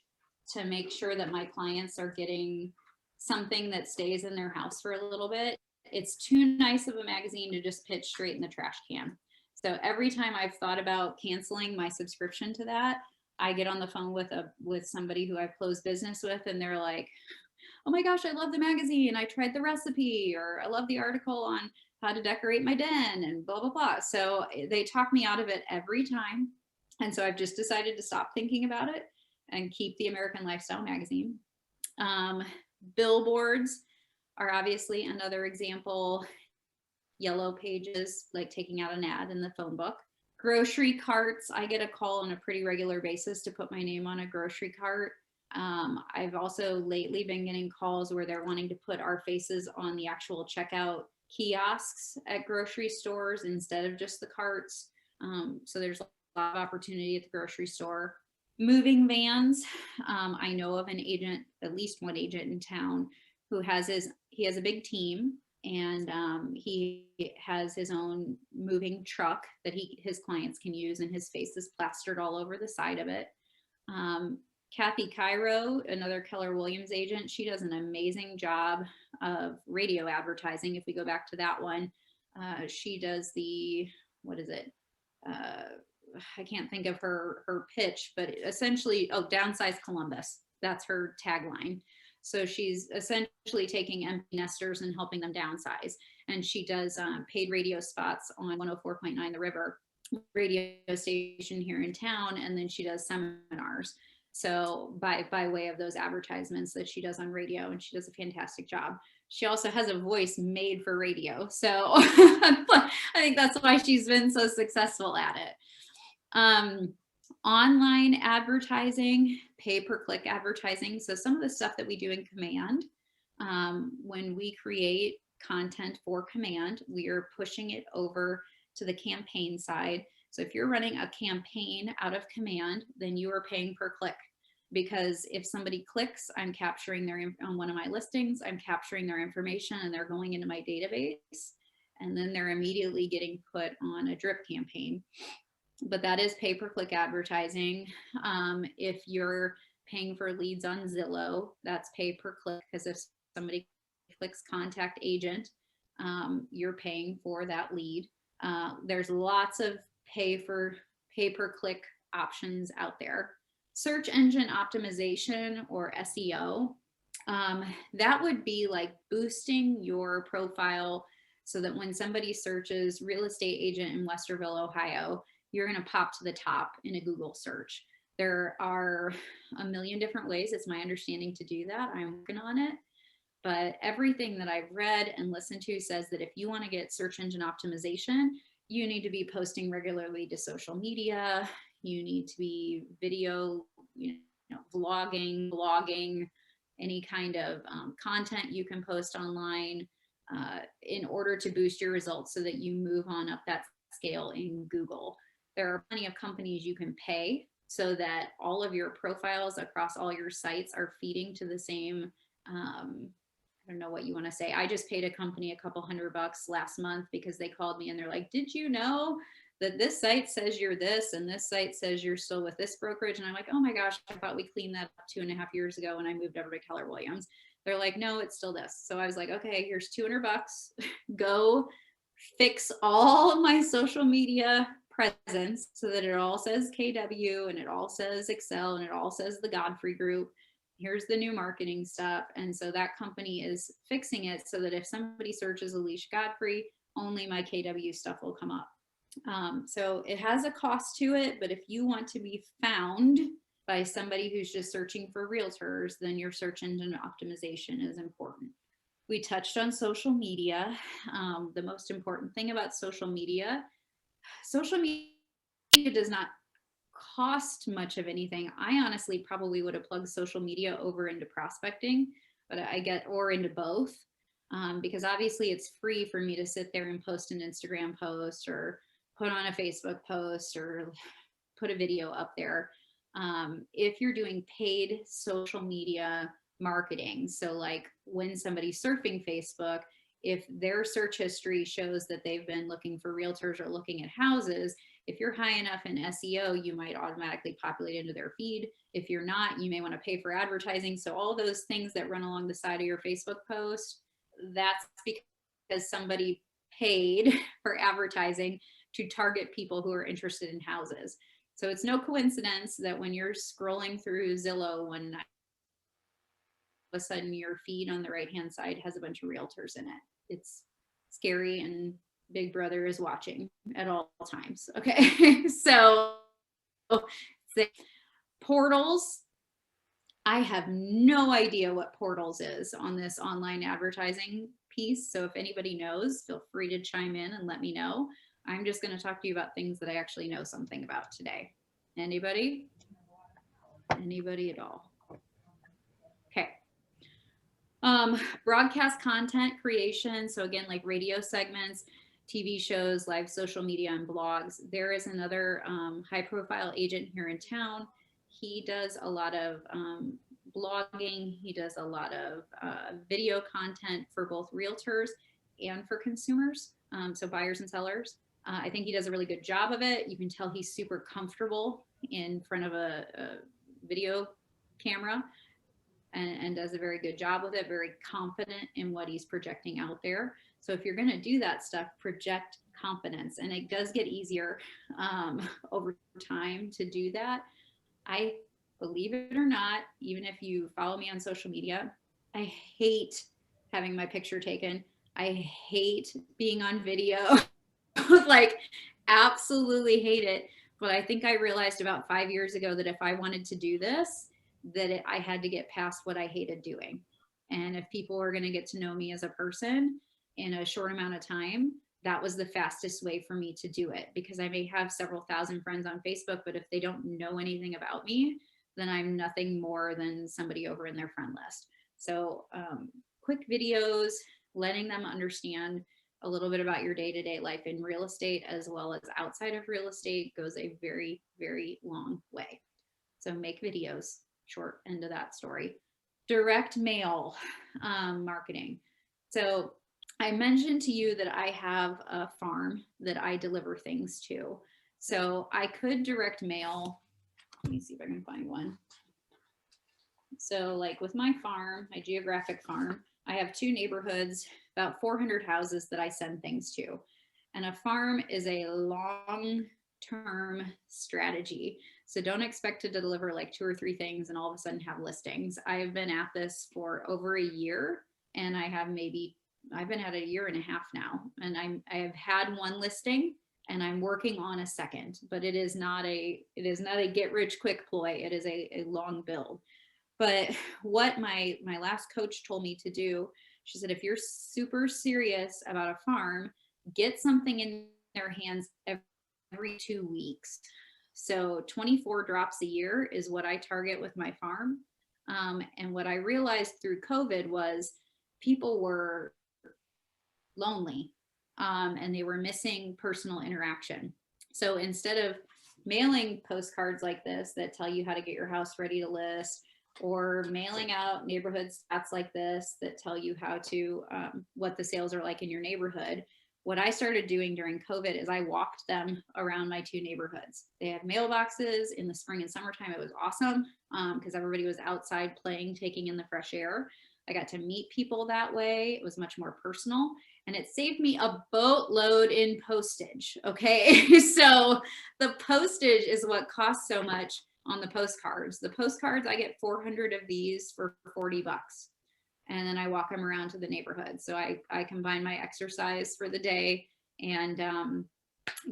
[SPEAKER 1] to make sure that my clients are getting something that stays in their house for a little bit. It's too nice of a magazine to just pitch straight in the trash can. So every time I've thought about canceling my subscription to that, I get on the phone with somebody who I've closed business with, and they're like, oh my gosh, I love the magazine. I tried the recipe, or I love the article on how to decorate my den, and blah, blah, blah. So they talk me out of it every time. And so I've just decided to stop thinking about it and keep the American Lifestyle magazine. Billboards are obviously another example. Yellow pages, like taking out an ad in the phone book. Grocery carts. I get a call on a pretty regular basis to put my name on a grocery cart. I've also lately been getting calls where they're wanting to put our faces on the actual checkout kiosks at grocery stores instead of just the carts. So there's a lot of opportunity at the grocery store. Moving vans. I know of an agent, at least one agent in town, who has he has a big team, and he has his own moving truck that his clients can use, and his face is plastered all over the side of it. Kathy Cairo, another Keller Williams agent, she does an amazing job of radio advertising. If we go back to that one, she does what is it? I can't think of her pitch, but essentially, downsize Columbus. That's her tagline. So she's essentially taking empty nesters and helping them downsize. And she does paid radio spots on 104.9 The River radio station here in town. And then she does seminars. So by way of those advertisements that she does on radio, and she does a fantastic job. She also has a voice made for radio. So I think that's why she's been so successful at it. Online advertising, pay-per-click advertising. So some of the stuff that we do in Command, when we create content for Command, we are pushing it over to the campaign side. So if you're running a campaign out of Command, then you are paying per click, because if somebody clicks, I'm capturing on one of my listings, I'm capturing their information, and they're going into my database, and then they're immediately getting put on a drip campaign. But that is pay-per-click advertising. If you're paying for leads on Zillow, that's pay-per-click, because if somebody clicks contact agent, you're paying for that lead. There's lots of pay-per-click options out there. Search engine optimization, or SEO, that would be like boosting your profile so that when somebody searches real estate agent in Westerville, Ohio, you're going to pop to the top in a Google search. There are a million different ways, it's my understanding, to do that. I'm working on it. But everything that I've read and listened to says that if you want to get search engine optimization, you need to be posting regularly to social media. You need to be video, vlogging, blogging, any kind of content you can post online in order to boost your results so that you move on up that scale in Google. There are plenty of companies you can pay so that all of your profiles across all your sites are feeding to the same, I don't know what you want to say. I just paid a company a couple $100 last month because they called me and they're like, did you know that this site says you're this and this site says you're still with this brokerage? And I'm like, oh my gosh, I thought we cleaned that up 2.5 years ago when I moved over to Keller Williams. They're like, no, it's still this. So I was like, okay, here's $200. Go fix all of my social media presence so that it all says KW and it all says Excel and it all says the Godfrey Group. Here's the new marketing stuff. And so that company is fixing it so that if somebody searches Alecia Godfrey, only my KW stuff will come up. So it has a cost to it, but if you want to be found by somebody who's just searching for realtors, then your search engine optimization is important. We touched on social media. The most important thing about social media does not cost much of anything. I honestly probably would have plugged social media over into prospecting, or into both, because obviously it's free for me to sit there and post an Instagram post or put on a Facebook post or put a video up there. If you're doing paid social media marketing, so like when somebody's surfing Facebook, if their search history shows that they've been looking for realtors or looking at houses, if you're high enough in SEO, you might automatically populate into their feed. If you're not, you may want to pay for advertising. So all those things that run along the side of your Facebook post, that's because somebody paid for advertising to target people who are interested in houses. So it's no coincidence that when you're scrolling through Zillow one night, all of a sudden your feed on the right-hand side has a bunch of realtors in it. It's scary, and Big Brother is watching at all times. Okay, so portals. I have no idea what portals is on this online advertising piece. So if anybody knows, feel free to chime in and let me know. I'm just going to talk to you about things that I actually know something about today. Anybody? Anybody at all? Broadcast content creation. So again, like radio segments, TV shows, live social media, and blogs. There is another high profile agent here in town. He does a lot of blogging. He does a lot of video content for both realtors and for consumers, so buyers and sellers. I think he does a really good job of it. You can tell he's super comfortable in front of a video camera and does a very good job with it, very confident in what he's projecting out there. So if you're going to do that stuff, project confidence, and it does get easier over time to do that. I, believe it or not, even if you follow me on social media, I hate having my picture taken. I hate being on video. Like, absolutely hate it. But I think I realized about 5 years ago that if I wanted to do this, that I had to get past what I hated doing. And if people were going to get to know me as a person in a short amount of time, that was the fastest way for me to do it, because I may have several thousand friends on Facebook, but if they don't know anything about me, then I'm nothing more than somebody over in their friend list. So quick videos, letting them understand a little bit about your day-to-day life in real estate as well as outside of real estate goes a very, very long way. So make videos, short end of that story. Direct mail marketing. So I mentioned to you that I have a farm that I deliver things to. So I could direct mail. Let me see if I can find one. So like with my farm, my geographic farm, I have 2 neighborhoods, about 400 houses that I send things to. And a farm is a long-term strategy. So don't expect to deliver like 2 or 3 things and all of a sudden have listings. I've been at this for over a year, and I've been at it a year and a half now. And I have had 1 listing, and I'm working on a second, but it is not a get rich quick ploy. It is a long build. But what my last coach told me to do, she said, if you're super serious about a farm, get something in their hands every 2 weeks. So 24 drops a year is what I target with my farm. And what I realized through COVID was people were lonely and they were missing personal interaction. So instead of mailing postcards like this that tell you how to get your house ready to list, or mailing out neighborhood stats like this that tell you how to, what the sales are like in your neighborhood, what I started doing during COVID is I walked them around my 2 neighborhoods. They had mailboxes in the spring and summertime. It was awesome because everybody was outside playing, taking in the fresh air. I got to meet people that way. It was much more personal, and it saved me a boatload in postage. Okay. So the postage is what costs so much on the postcards. The postcards, I get 400 of these for $40. And then I walk them around to the neighborhood. So I combine my exercise for the day and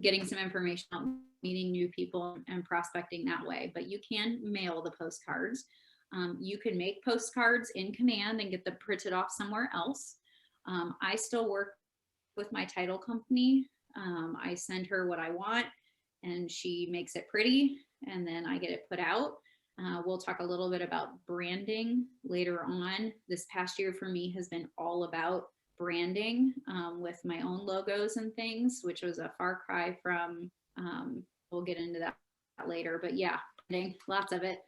[SPEAKER 1] getting some information out, meeting new people and prospecting that way. But you can mail the postcards. You can make postcards in command and get them printed off somewhere else. I still work with my title company. I send her what I want and she makes it pretty, and then I get it put out. We'll talk a little bit about branding later on. This past year for me has been all about branding with my own logos and things, which was a far cry from, we'll get into that later, but yeah, branding, lots of it.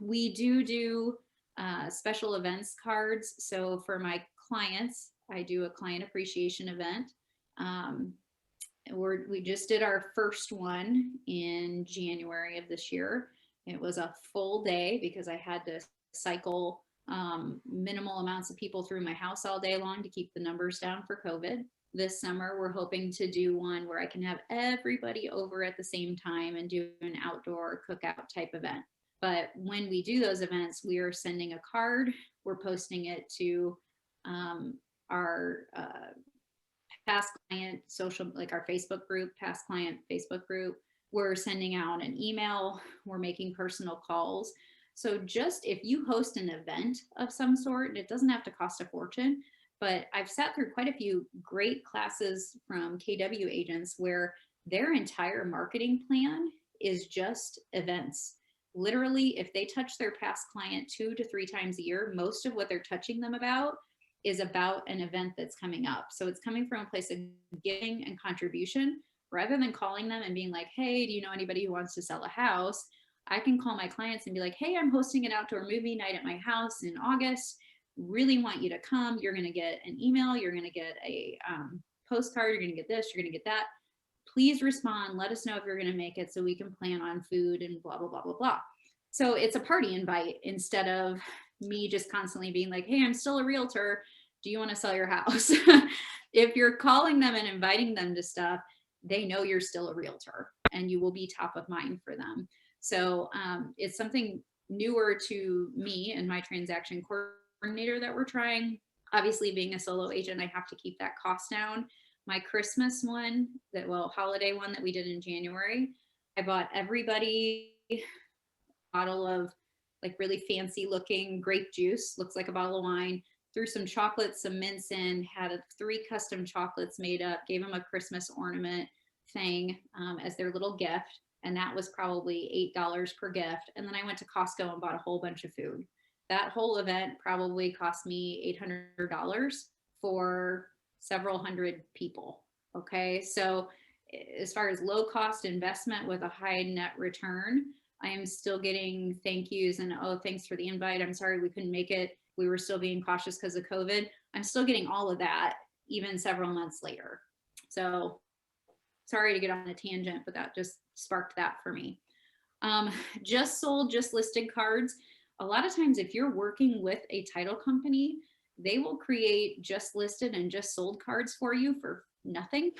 [SPEAKER 1] We do special events cards. So for my clients, I do a client appreciation event. We just did our first one in January of this year. It was a full day because I had to cycle minimal amounts of people through my house all day long to keep the numbers down for COVID. This summer, we're hoping to do one where I can have everybody over at the same time and do an outdoor cookout type event. But when we do those events, we are sending a card. We're posting it to our past client social, like our Facebook group, past client Facebook group. We're sending out an email. We're making personal calls. So just if you host an event of some sort, it doesn't have to cost a fortune, but I've sat through quite a few great classes from KW agents where their entire marketing plan is just events. literally, if they touch their past client 2 to 3 times a year, most of what they're touching them about is about an event that's coming up. So it's coming from a place of giving and contribution rather than calling them and being like, hey, do you know anybody who wants to sell a house? I can call my clients and be like, hey, I'm hosting an outdoor movie night at my house in August. Really want you to come. You're going to get an email. You're going to get a postcard. You're going to get this. You're going to get that. Please respond. Let us know if you're going to make it so we can plan on food and blah, blah, blah, blah, blah. So it's a party invite instead of me just constantly being like, hey, I'm still a realtor. Do you want to sell your house? If you're calling them and inviting them to stuff, they know you're still a realtor and you will be top of mind for them. So it's something newer to me and my transaction coordinator that we're trying. Obviously, being a solo agent, I have to keep that cost down. My Christmas one, holiday one that we did in January, I bought everybody a bottle of like really fancy looking grape juice, looks like a bottle of wine, threw some chocolates, some mints in, had 3 custom chocolates made up, gave them a Christmas ornament thing as their little gift. And that was probably $8 per gift. And then I went to Costco and bought a whole bunch of food. That whole event probably cost me $800 for several hundred people. Okay. So as far as low cost investment with a high net return, I am still getting thank yous and, oh, thanks for the invite. I'm sorry we couldn't make it. We were still being cautious because of COVID. I'm still getting all of that even several months later. So sorry to get on a tangent, but that just sparked that for me. Just sold, just listed cards. A lot of times if you're working with a title company, they will create just listed and just sold cards for you for nothing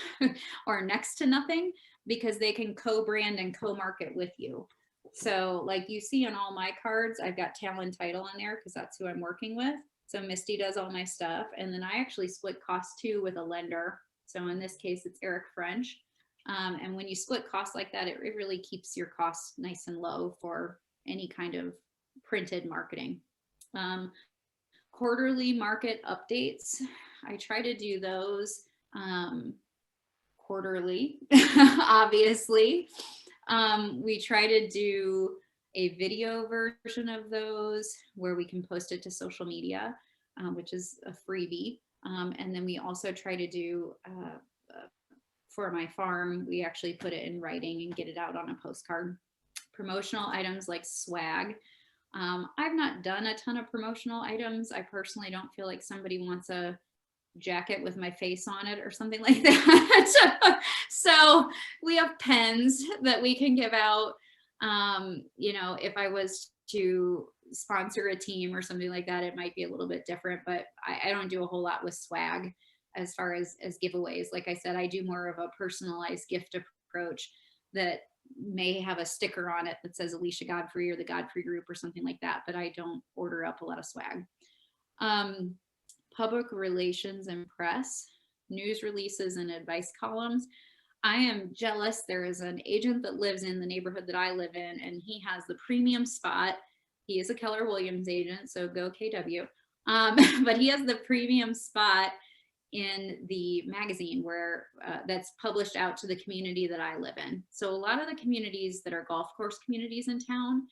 [SPEAKER 1] or next to nothing because they can co-brand and co-market with you. So like you see on all my cards, I've got Talon Title on there because that's who I'm working with. So Misty does all my stuff. And then I actually split costs too with a lender. So in this case, it's Eric French. And when you split costs like that, it really keeps your costs nice and low for any kind of printed marketing. Quarterly market updates. I try to do those quarterly, obviously. We try to do a video version of those where we can post it to social media, which is a freebie. And then we also try to do, for my farm, we actually put it in writing and get it out on a postcard. Promotional items like swag. I've not done a ton of promotional items. I personally don't feel like somebody wants a jacket with my face on it or something like that. So we have pens that we can give out. You know, if I was to sponsor a team or something like that, it might be a little bit different, but I don't do a whole lot with swag as far as giveaways. Like I said, I do more of a personalized gift approach that may have a sticker on it that says Alecia Godfrey or the Godfrey Group or something like that, but I don't order up a lot of swag. Public relations and press, news releases and advice columns. I am jealous. There is an agent that lives in the neighborhood that I live in, and he has the premium spot. He is a Keller Williams agent, so go KW. But he has the premium spot in the magazine where that's published out to the community that I live in. So a lot of the communities that are golf course communities in town,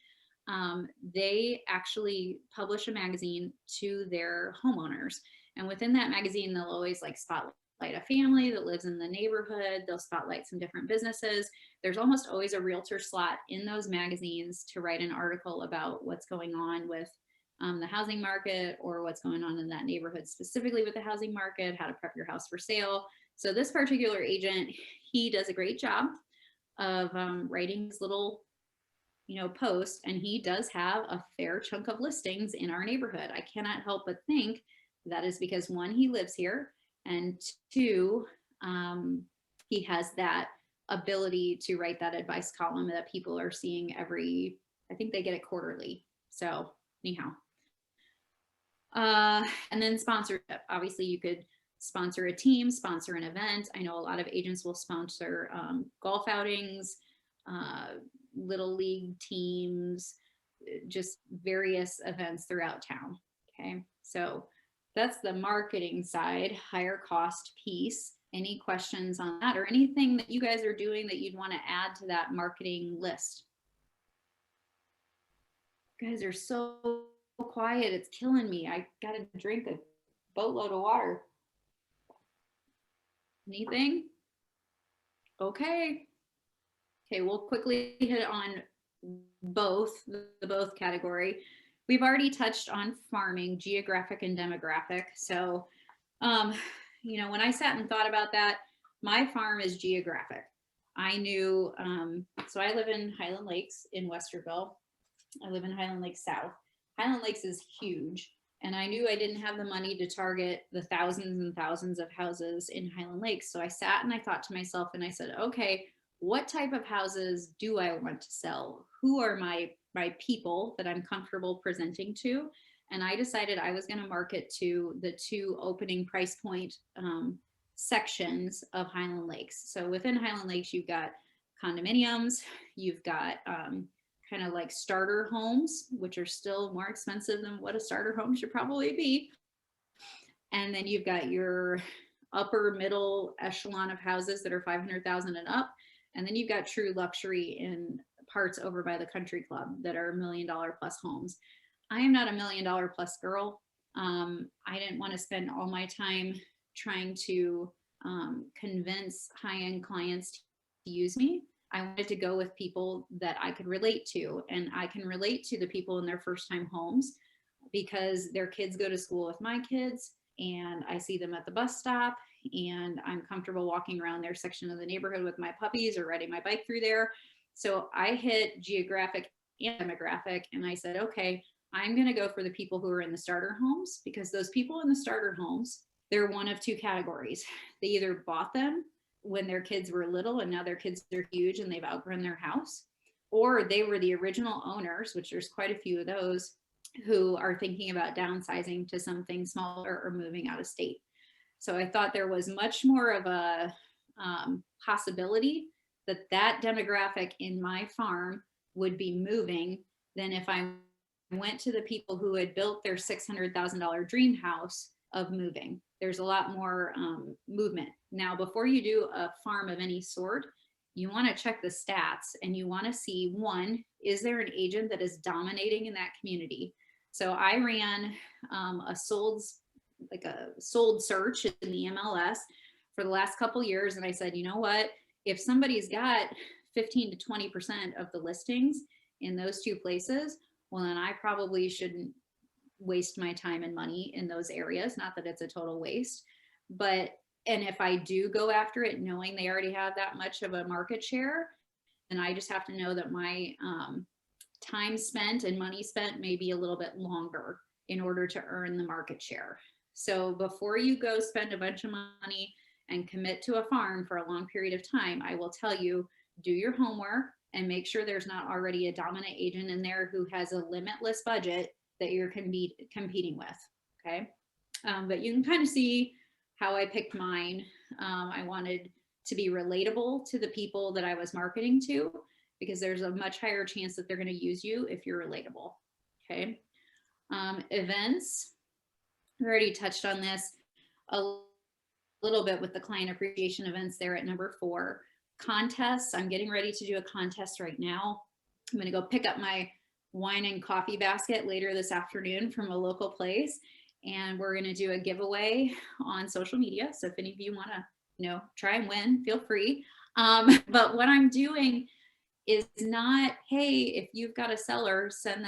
[SPEAKER 1] they actually publish a magazine to their homeowners. And within that magazine, they'll always like spotlight a family that lives in the neighborhood. They'll spotlight some different businesses. There's almost always a realtor slot in those magazines to write an article about what's going on with the housing market or what's going on in that neighborhood, specifically with the housing market, how to prep your house for sale. So this particular agent, he does a great job of writing his little, post, and he does have a fair chunk of listings in our neighborhood. I cannot help but think that is because 1, he lives here, and 2, he has that ability to write that advice column that people are seeing I think they get it quarterly. So anyhow. And then sponsorship. Obviously, you could sponsor a team, sponsor an event. I know a lot of agents will sponsor golf outings, little league teams, just various events throughout town. Okay, so that's the marketing side, higher cost piece. Any questions on that or anything that you guys are doing that you'd want to add to that marketing list? You guys are so quiet. It's killing me. I gotta drink a boatload of water. Anything? Okay. Okay, we'll quickly hit on both, the both category. We've already touched on farming, geographic and demographic. So, um, you know, when I sat and thought about that, my farm is geographic. I knew, so I live in Highland Lakes in Westerville. I live in Highland Lakes South. Highland Lakes is huge. And I knew I didn't have the money to target the thousands and thousands of houses in Highland Lakes. So I sat and I thought to myself and I said, okay, what type of houses do I want to sell? Who are my people that I'm comfortable presenting to? And I decided I was going to market to the two opening price point sections of Highland Lakes. So within Highland Lakes, you've got condominiums, you've got kind of like starter homes, which are still more expensive than what a starter home should probably be. And then you've got your upper middle echelon of houses that are 500,000 and up. And then you've got true luxury in parts over by the country club that are $1 million plus homes. I am not a $1 million plus girl. I didn't want to spend all my time trying to convince high-end clients to use me. I wanted to go with people that I could relate to, and I can relate to the people in their first time homes because their kids go to school with my kids and I see them at the bus stop and I'm comfortable walking around their section of the neighborhood with my puppies or riding my bike through there. So I hit geographic and demographic and I said, okay, I'm going to go for the people who are in the starter homes because those people in the starter homes, they're one of two categories. They either bought them when their kids were little and now their kids are huge and they've outgrown their house, or they were the original owners, which there's quite a few of those, who are thinking about downsizing to something smaller or moving out of state. So I thought there was much more of a possibility that that demographic in my farm would be moving than if I went to the people who had built their $600,000 dream house of moving. There's a lot more movement. Now, before you do a farm of any sort, you want to check the stats and you want to see, one, is there an agent that is dominating in that community? So I ran a sold search in the MLS for the last couple years. And I said, you know what, if somebody's got 15 to 20% of the listings in those two places, well, then I probably shouldn't waste my time and money in those areas. Not that it's a total waste, but, and if I do go after it, knowing they already have that much of a market share, then I just have to know that my time spent and money spent may be a little bit longer in order to earn the market share. So before you go spend a bunch of money and commit to a farm for a long period of time, I will tell you, do your homework and make sure there's not already a dominant agent in there who has a limitless budget that you're competing with, okay? But you can kind of see how I picked mine. I wanted to be relatable to the people that I was marketing to because there's a much higher chance that they're going to use you if you're relatable, okay? Events, we already touched on this a little bit with the client appreciation events there at number 4. Contests, I'm getting ready to do a contest right now. I'm going to go pick up my wine and coffee basket later this afternoon from a local place, and we're going to do a giveaway on social media. So if any of you want to, you know, try and win, feel free. But what I'm doing is not, hey, if you've got a seller, send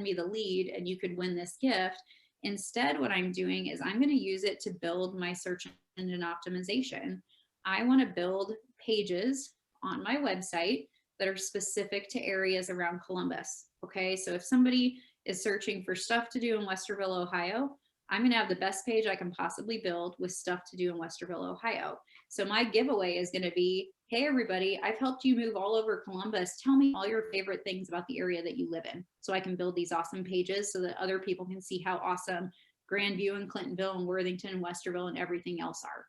[SPEAKER 1] me the lead and you could win this gift. Instead, what I'm doing is I'm going to use it to build my search engine optimization. I want to build pages on my website that are specific to areas around Columbus. Okay, so if somebody is searching for stuff to do in Westerville, Ohio, I'm going to have the best page I can possibly build with stuff to do in Westerville, Ohio. So my giveaway is going to be, hey, everybody, I've helped you move all over Columbus. Tell me all your favorite things about the area that you live in so I can build these awesome pages so that other people can see how awesome Grandview and Clintonville and Worthington and Westerville and everything else are.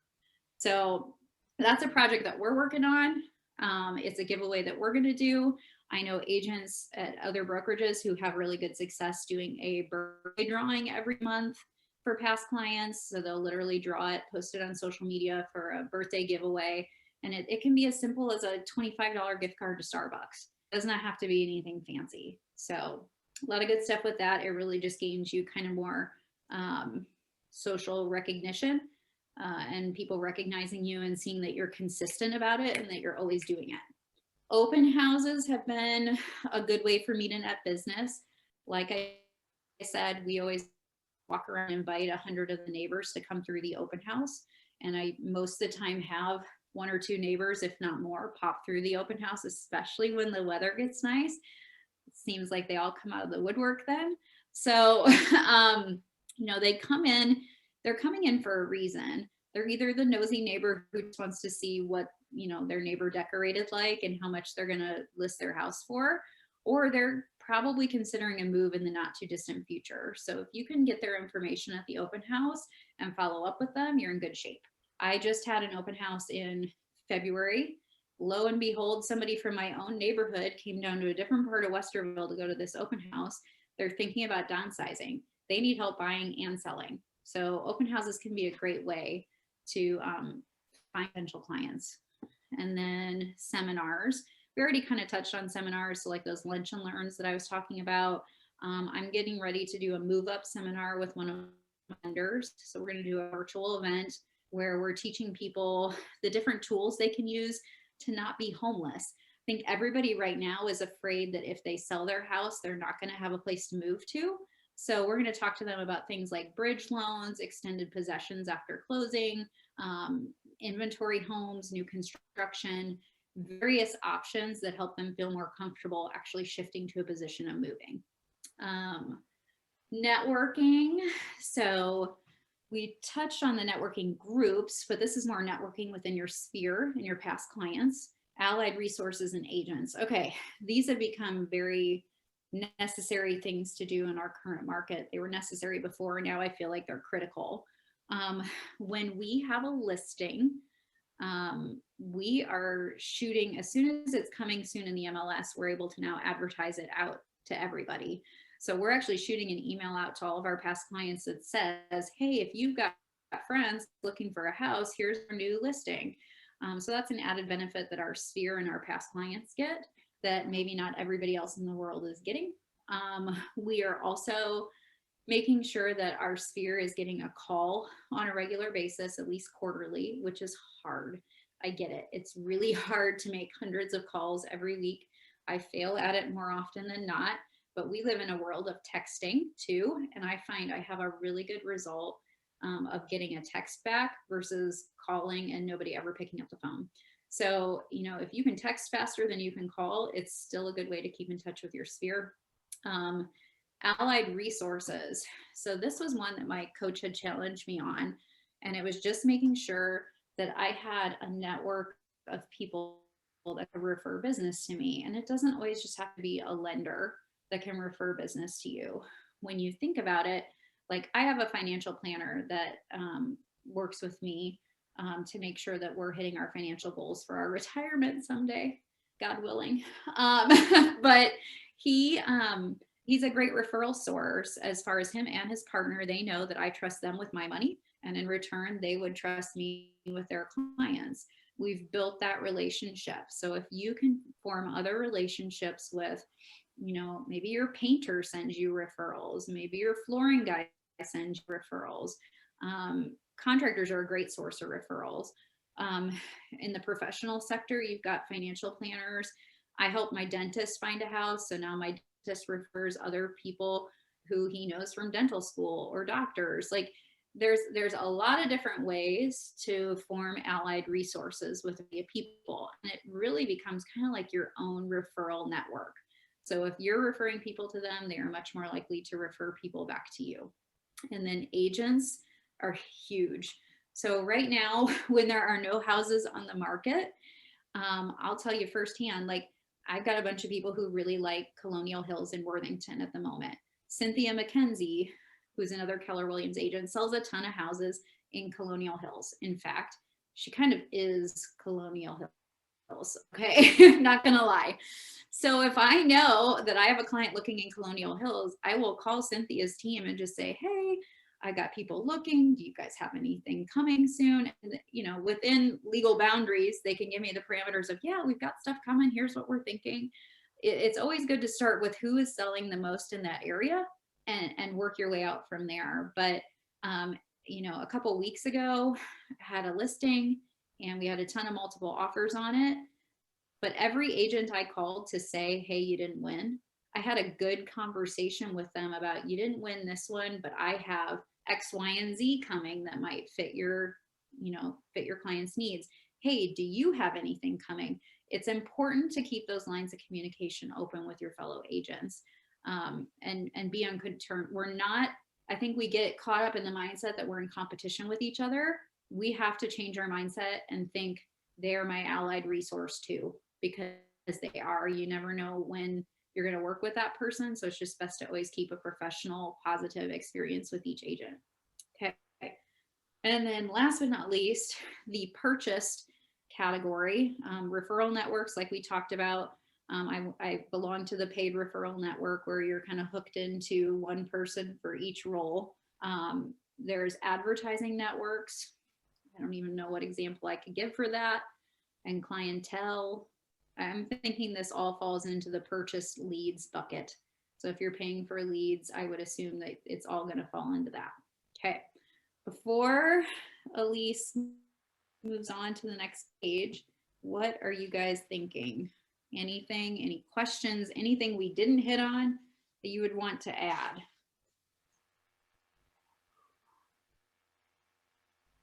[SPEAKER 1] So that's a project that we're working on. It's a giveaway that we're going to do. I know agents at other brokerages who have really good success doing a birthday drawing every month for past clients. So they'll literally draw it, post it on social media for a birthday giveaway. And it can be as simple as a $25 gift card to Starbucks. It does not have to be anything fancy. So a lot of good stuff with that. It really just gains you kind of more social recognition and people recognizing you and seeing that you're consistent about it and that you're always doing it. Open houses have been a good way for me to net business. Like I said, we always walk around and invite 100 of the neighbors to come through the open house. And I most of the time have 1 or 2 neighbors, if not more, pop through the open house, especially when the weather gets nice. It seems like they all come out of the woodwork then. So, you know, they come in, they're coming in for a reason. They're either the nosy neighbor who just wants to see what, you know, their neighbor decorated like and how much they're going to list their house for, or they're probably considering a move in the not too distant future. So if you can get their information at the open house and follow up with them, you're in good shape. I just had an open house in February. Lo and behold, somebody from my own neighborhood came down to a different part of Westerville to go to this open house. They're thinking about downsizing. They need help buying and selling. So open houses can be a great way to find potential clients. And then seminars. We already kind of touched on seminars, so like those lunch and learns that I was talking about. I'm getting ready to do a move up seminar with one of my vendors. So we're going to do a virtual event where we're teaching people the different tools they can use to not be homeless. I think everybody right now is afraid that if they sell their house, they're not going to have a place to move to. So we're going to talk to them about things like bridge loans, extended possessions after closing, inventory homes, new construction, various options that help them feel more comfortable actually shifting to a position of moving. Networking. So we touched on the networking groups, but this is more networking within your sphere and your past clients, allied resources, and agents. Okay, these have become very necessary things to do in our current market. They were necessary before. Now I feel like they're critical. When we have a listing, we are shooting, as soon as it's coming soon in the MLS, we're able to now advertise it out to everybody. So we're actually shooting an email out to all of our past clients that says, hey, if you've got friends looking for a house, here's our new listing. So that's an added benefit that our sphere and our past clients get that maybe not everybody else in the world is getting. We are also making sure that our sphere is getting a call on a regular basis, at least quarterly, which is hard. I get it. It's really hard to make hundreds of calls every week. I fail at it more often than not, but we live in a world of texting too. And I find I have a really good result of getting a text back versus calling and nobody ever picking up the phone. So, you know, if you can text faster than you can call, it's still a good way to keep in touch with your sphere. Allied resources. So this was one that my coach had challenged me on, and it was just making sure that I had a network of people that could refer business to me. And it doesn't always just have to be a lender that can refer business to you. When you think about it, like I have a financial planner that works with me to make sure that we're hitting our financial goals for our retirement someday, God willing. But he's a great referral source. As far as him and his partner, they know that I trust them with my money, and in return, they would trust me with their clients. We've built that relationship. So if you can form other relationships with, you know, maybe your painter sends you referrals, maybe your flooring guy sends you referrals. Contractors are a great source of referrals. In the professional sector, you've got financial planners. I helped my dentist find a house, so now my dentist refers other people who he knows from dental school or doctors. Like there's a lot of different ways to form allied resources with people, and it really becomes kind of like your own referral network. So if you're referring people to them, they are much more likely to refer people back to you. And then agents are huge. So right now, when there are no houses on the market, I'll tell you firsthand, like I've got a bunch of people who really like Colonial Hills in Worthington at the moment. Cynthia McKenzie, who's another Keller Williams agent, sells a ton of houses in Colonial Hills. In fact, she kind of is Colonial Hills. Okay, not gonna lie. So if I know that I have a client looking in Colonial Hills, I will call Cynthia's team and just say, hey, I got people looking. Do you guys have anything coming soon? And, you know, within legal boundaries, they can give me the parameters of, yeah, we've got stuff coming. Here's what we're thinking. it's always good to start with who is selling the most in that area and work your way out from there. But, you know, a couple weeks ago, I had a listing and we had a ton of multiple offers on it. But every agent I called to say, hey, you didn't win, I had a good conversation with them about, you didn't win this one, but I have X, Y, and Z coming that might fit your, you know, fit your client's needs. Hey, do you have anything coming? It's important to keep those lines of communication open with your fellow agents, and be on good terms. We're not, I think we get caught up in the mindset that we're in competition with each other. We have to change our mindset and think they're my allied resource too, because they are. You never know when you're going to work with that person. So it's just best to always keep a professional, positive experience with each agent. Okay. And then last but not least, the purchased category, referral networks, like we talked about. I belong to the paid referral network where you're kind of hooked into one person for each role. There's advertising networks. I don't even know what example I could give for that. And clientele. I'm thinking this all falls into the purchased leads bucket. So if you're paying for leads, I would assume that it's all going to fall into that. Okay. Before Elise moves on to the next page, what are you guys thinking? Anything, any questions, anything we didn't hit on that you would want to add?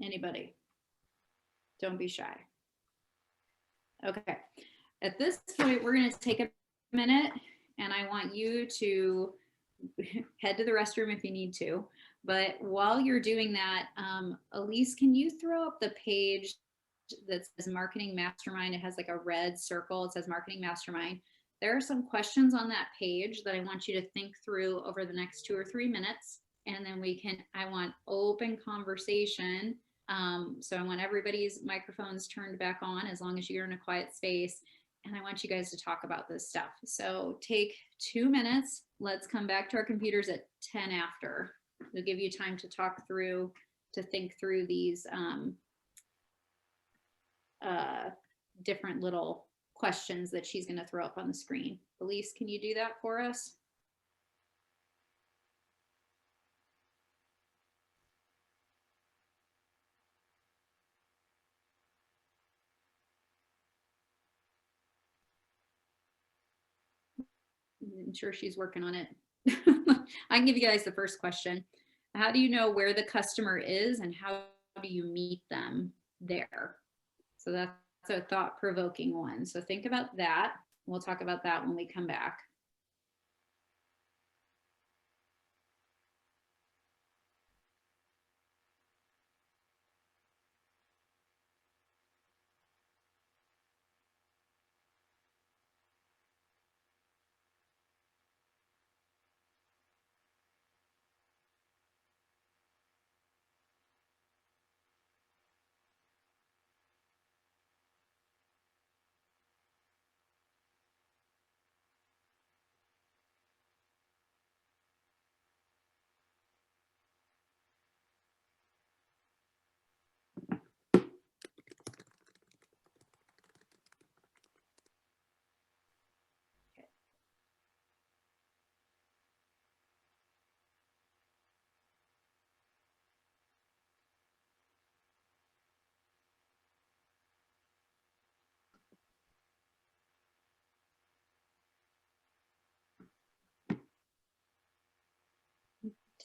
[SPEAKER 1] Anybody? Don't be shy. Okay. At this point, we're going to take a minute and I want you to head to the restroom if you need to. But while you're doing that, Elise, can you throw up the page that says Marketing Mastermind? It has like a red circle. It says Marketing Mastermind. There are some questions on that page that I want you to think through over the next 2 or 3 minutes. And then I want open conversation. So I want everybody's microphones turned back on as long as you're in a quiet space. And I want you guys to talk about this stuff. So take 2 minutes. Let's come back to our computers at 10 after. It'll give you time to talk through, to think through these different little questions that she's going to throw up on the screen. Elise, can you do that for us? I'm sure she's working on it. I can give you guys the first question. How do you know where the customer is and how do you meet them there? So that's a thought-provoking one. So think about that. We'll talk about that when we come back.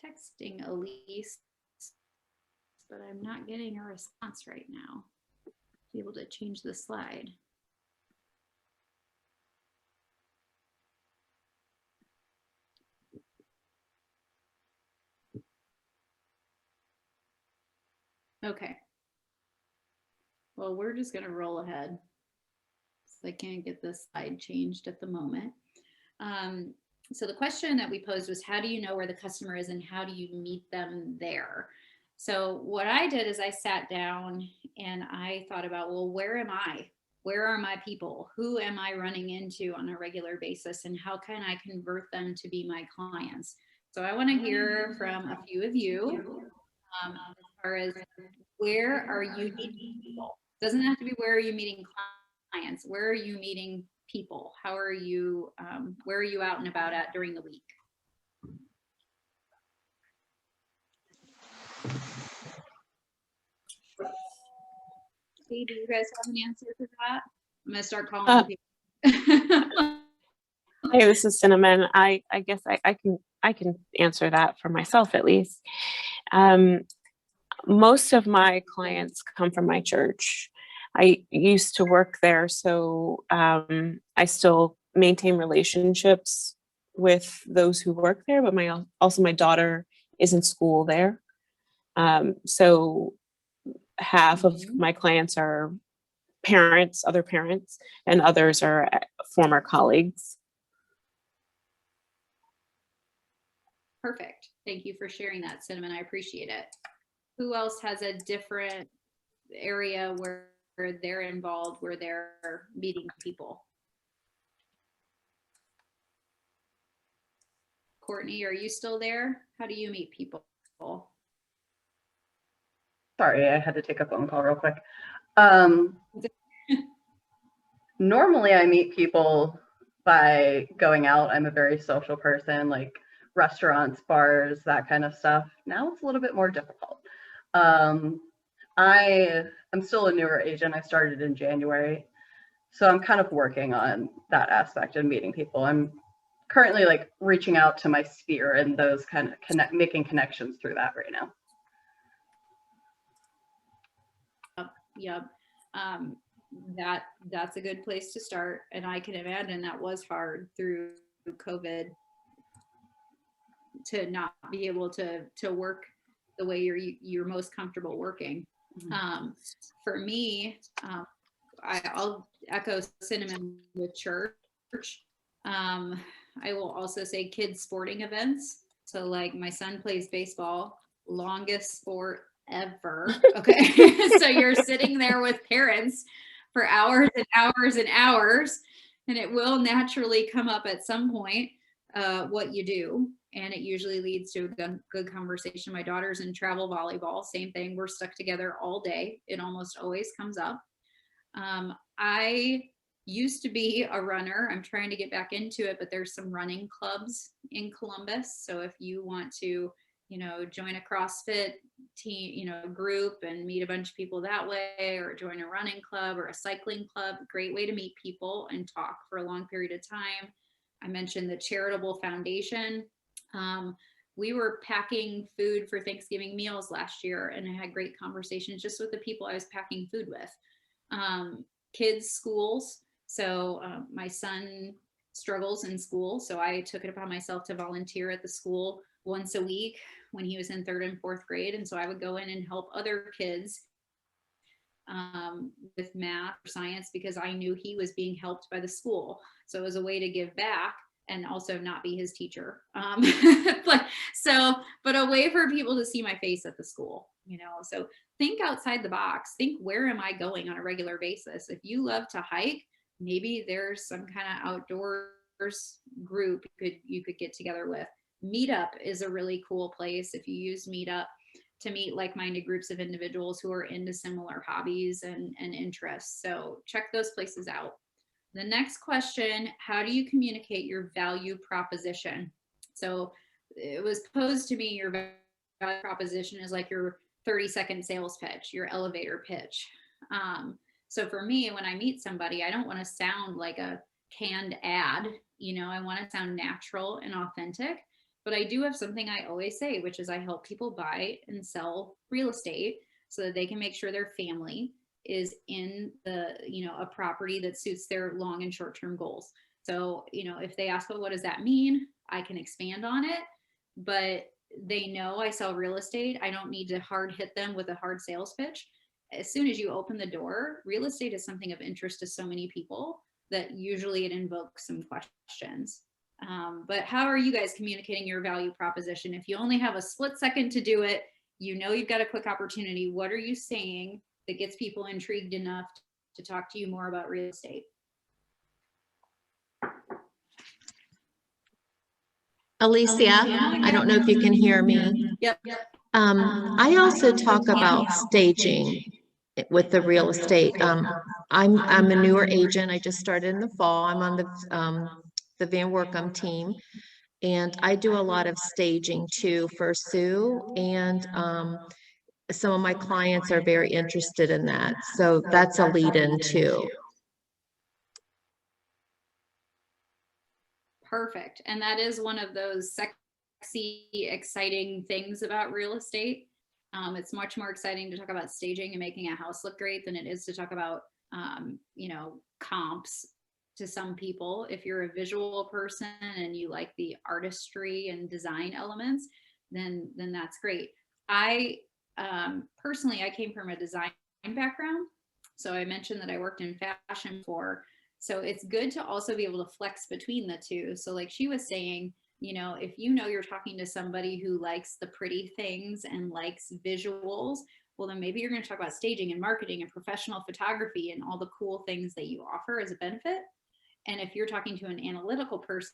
[SPEAKER 1] Texting Elise, but I'm not getting a response right now. Be able to change the slide. Okay. Well, we're just going to roll ahead. So I can't get this slide changed at the moment. So the question that we posed was, how do you know where the customer is and how do you meet them there? So what I did is I sat down and I thought about, well, where am I? Where are my people? Who am I running into on a regular basis? And how can I convert them to be my clients? So I want to hear from a few of you as far as where are you meeting people? Doesn't have to be where are you meeting clients? Where are you meeting people? How are you, where are you out and about at during the week? Okay, do you guys have an answer for that? I'm gonna start calling people.
[SPEAKER 4] Hey, this is Cinnamon. I guess I can answer that for myself at least. Most of my clients come from my church. I used to work there, so I still maintain relationships with those who work there, but also my daughter is in school there. So half of my clients are parents, other parents, and others are former colleagues.
[SPEAKER 1] Perfect. Thank you for sharing that, Cinnamon. I appreciate it. Who else has a different area where they're involved, where they're meeting people? Courtney, are you still there? How do you meet people?
[SPEAKER 5] Sorry, I had to take a phone call real quick. Normally I meet people by going out. I'm a very social person, like restaurants, bars, that kind of stuff. Now it's a little bit more difficult. I'm still a newer agent. I started in January. So I'm kind of working on that aspect of meeting people. I'm currently like reaching out to my sphere and those kind of making connections through that right now.
[SPEAKER 1] Yep. That's a good place to start. And I can imagine that was hard through COVID to not be able to work the way you're most comfortable working. For me, I'll echo Cinnamon with church. I will also say kids sporting events. So like my son plays baseball, longest sport ever. Okay. So you're sitting there with parents for hours and hours and hours, and it will naturally come up at some point, what you do. And it usually leads to a good conversation. My daughter's in travel volleyball, same thing. We're stuck together all day. It almost always comes up. I used to be a runner. I'm trying to get back into it, but there's some running clubs in Columbus. So if you want to, join a CrossFit team, group and meet a bunch of people that way, or join a running club or a cycling club, great way to meet people and talk for a long period of time. I mentioned the charitable foundation. We were packing food for Thanksgiving meals last year, and I had great conversations just with the people I was packing food with. Kids' schools. So my son struggles in school, so I took it upon myself to volunteer at the school once a week when he was in 3rd and 4th grade. And so I would go in and help other kids with math or science, because I knew he was being helped by the school. So it was a way to give back and also not be his teacher. But a way for people to see my face at the school, so think outside the box. Think, where am I going on a regular basis? If you love to hike, maybe there's some kind of outdoors group you could get together with. Meetup is a really cool place. If you use Meetup to meet like-minded groups of individuals who are into similar hobbies and interests. So check those places out. The next question, how do you communicate your value proposition? So it was posed to me, your value proposition is like your 30-second sales pitch, your elevator pitch. So for me, when I meet somebody, I don't want to sound like a canned ad. I want to sound natural and authentic. But I do have something I always say, which is I help people buy and sell real estate so that they can make sure their family is in a property that suits their long and short-term goals. So, if they ask, well, what does that mean? I can expand on it, but they know I sell real estate. I don't need to hard hit them with a hard sales pitch. As soon as you open the door, real estate is something of interest to so many people that usually it invokes some questions. But how are you guys communicating your value proposition? If you only have a split second to do it, you've got a quick opportunity. What are you saying that gets people intrigued enough to talk to you more about real estate?
[SPEAKER 6] Alecia, I don't know if you can hear me.
[SPEAKER 1] Yep.
[SPEAKER 6] I also talk about staging with the real estate. I'm a newer agent. I just started in the fall. I'm on the Van Workum team. And I do a lot of staging too for Sue, and some of my clients are very interested in that. So that's a lead-in too.
[SPEAKER 1] Perfect. And that is one of those sexy, exciting things about real estate. It's much more exciting to talk about staging and making a house look great than it is to talk about, you know, comps to some people. If you're a visual person and you like the artistry and design elements, then that's great. I personally, I came from a design background. So I mentioned that I worked in fashion before. So it's good to also be able to flex between the two. So like she was saying, you know, if you know you're talking to somebody who likes the pretty things and likes visuals, well, then maybe you're going to talk about staging and marketing and professional photography and all the cool things that you offer as a benefit. And if you're talking to an analytical person,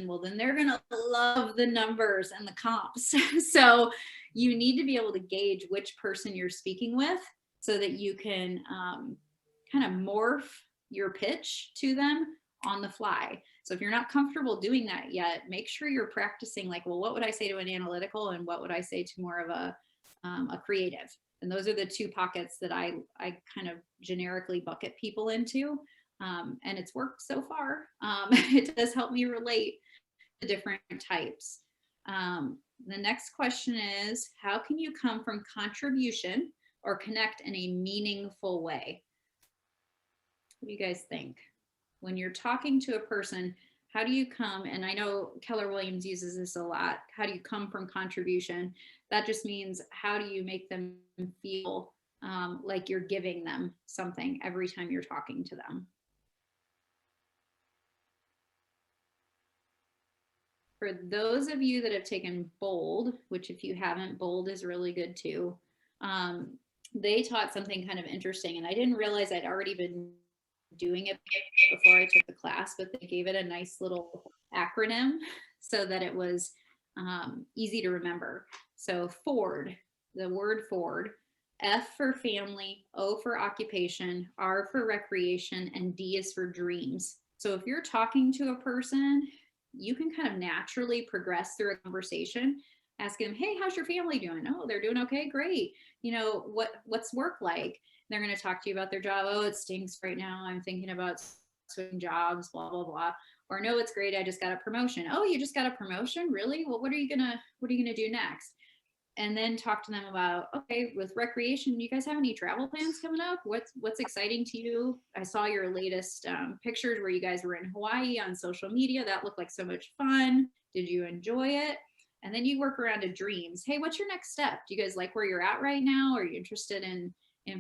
[SPEAKER 1] well, then they're going to love the numbers and the comps. So you need to be able to gauge which person you're speaking with so that you can kind of morph your pitch to them on the fly. So if you're not comfortable doing that yet, make sure you're practicing like, well, what would I say to an analytical and what would I say to more of a creative? And those are the two pockets that I kind of generically bucket people into. And it's worked so far. It does help me relate to different types. The next question is, how can you come from contribution or connect in a meaningful way? What do you guys think? When you're talking to a person, how do you come, and I know Keller Williams uses this a lot, how do you come from contribution? That just means how do you make them feel like you're giving them something every time you're talking to them? For those of you that have taken BOLD, which if you haven't, BOLD is really good too. They taught something kind of interesting, and I didn't realize I'd already been doing it before I took the class, but they gave it a nice little acronym so that it was easy to remember. So FORD, the word FORD, F for family, O for occupation, R for recreation, and D is for dreams. So if you're talking to a person, you can kind of naturally progress through a conversation, asking them, hey, how's your family doing? Oh, they're doing okay, great. You know, what's work like? They're going to talk to you about their job. Oh, it stinks right now. I'm thinking about switching jobs, blah, blah, blah. Or no, it's great. I just got a promotion. Oh, you just got a promotion? Really? Well, what are you gonna do next? And then talk to them about, okay, with recreation, do you guys have any travel plans coming up? What's exciting to you? I saw your latest pictures where you guys were in Hawaii on social media. That looked like so much fun. Did you enjoy it? And then you work around to dreams. Hey, what's your next step? Do you guys like where you're at right now? Are you interested in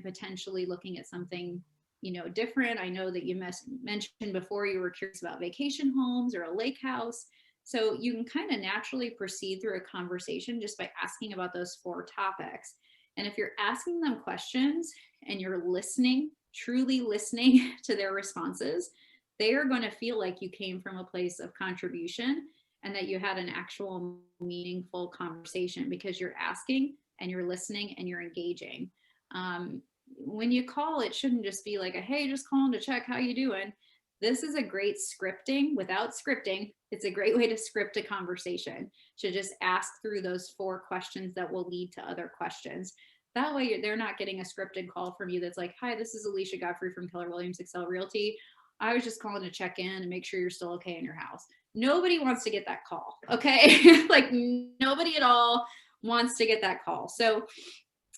[SPEAKER 1] potentially looking at something, you know, different? I know that you mentioned before you were curious about vacation homes or a lake house. So you can kind of naturally proceed through a conversation just by asking about those 4 topics. And if you're asking them questions and you're listening, truly listening to their responses, they are going to feel like you came from a place of contribution and that you had an actual meaningful conversation because you're asking and you're listening and you're engaging. When you call, it shouldn't just be like a, hey, just calling to check how you doing. This is a great scripting. Without scripting, it's a great way to script a conversation, to just ask through those 4 questions that will lead to other questions. That way they're not getting a scripted call from you that's like, hi, this is Alecia Godfrey from Keller Williams Excel Realty. I was just calling to check in and make sure you're still okay in your house. Nobody wants to get that call, okay? Like nobody at all wants to get that call. So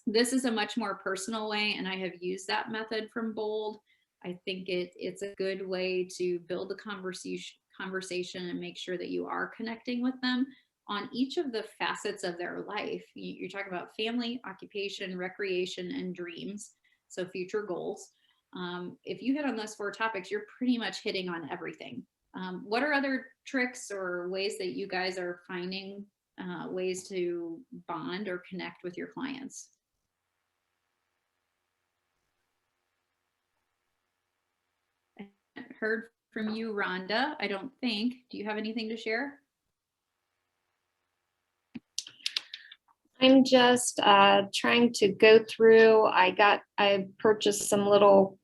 [SPEAKER 1] this is a much more personal way, and I have used that method from BOLD. I think it's a good way to build the conversation and make sure that you are connecting with them on each of the facets of their life. You're talking about family, occupation, recreation, and dreams. So future goals. If you hit on those 4 topics, you're pretty much hitting on everything. What are other tricks or ways that you guys are finding ways to bond or connect with your clients? Heard from you, Rhonda, I don't think. Do you have anything to share?
[SPEAKER 7] I'm just trying to go through. I purchased some little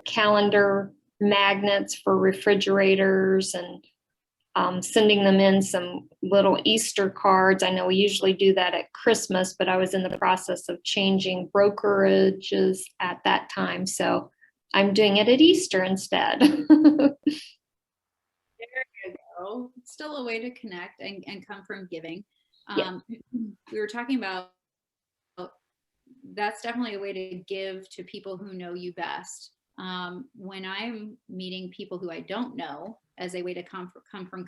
[SPEAKER 7] calendar magnets for refrigerators and sending them in some little Easter cards. I know we usually do that at Christmas, but I was in the process of changing brokerages at that time. So I'm doing it at Easter instead.
[SPEAKER 1] Oh, it's still a way to connect and come from giving.
[SPEAKER 7] Yeah.
[SPEAKER 1] We were talking about that's definitely a way to give to people who know you best. When I'm meeting people who I don't know as a way to come from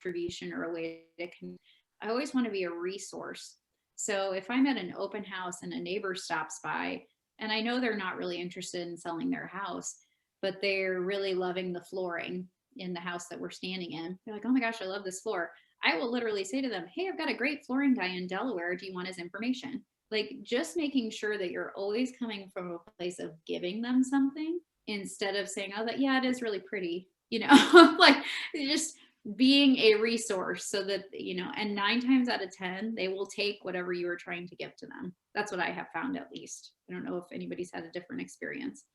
[SPEAKER 1] contribution or a way to I always want to be a resource. So if I'm at an open house and a neighbor stops by and I know they're not really interested in selling their house, but they're really loving the flooring in the house that we're standing in. They're like, oh my gosh, I love this floor. I will literally say to them, hey, I've got a great flooring guy in Delaware. Do you want his information? Like just making sure that you're always coming from a place of giving them something instead of saying, oh, that, yeah, it is really pretty, you know, like just being a resource so that, you know, and 9 times out of 10, they will take whatever you are trying to give to them. That's what I have found, at least. I don't know if anybody's had a different experience.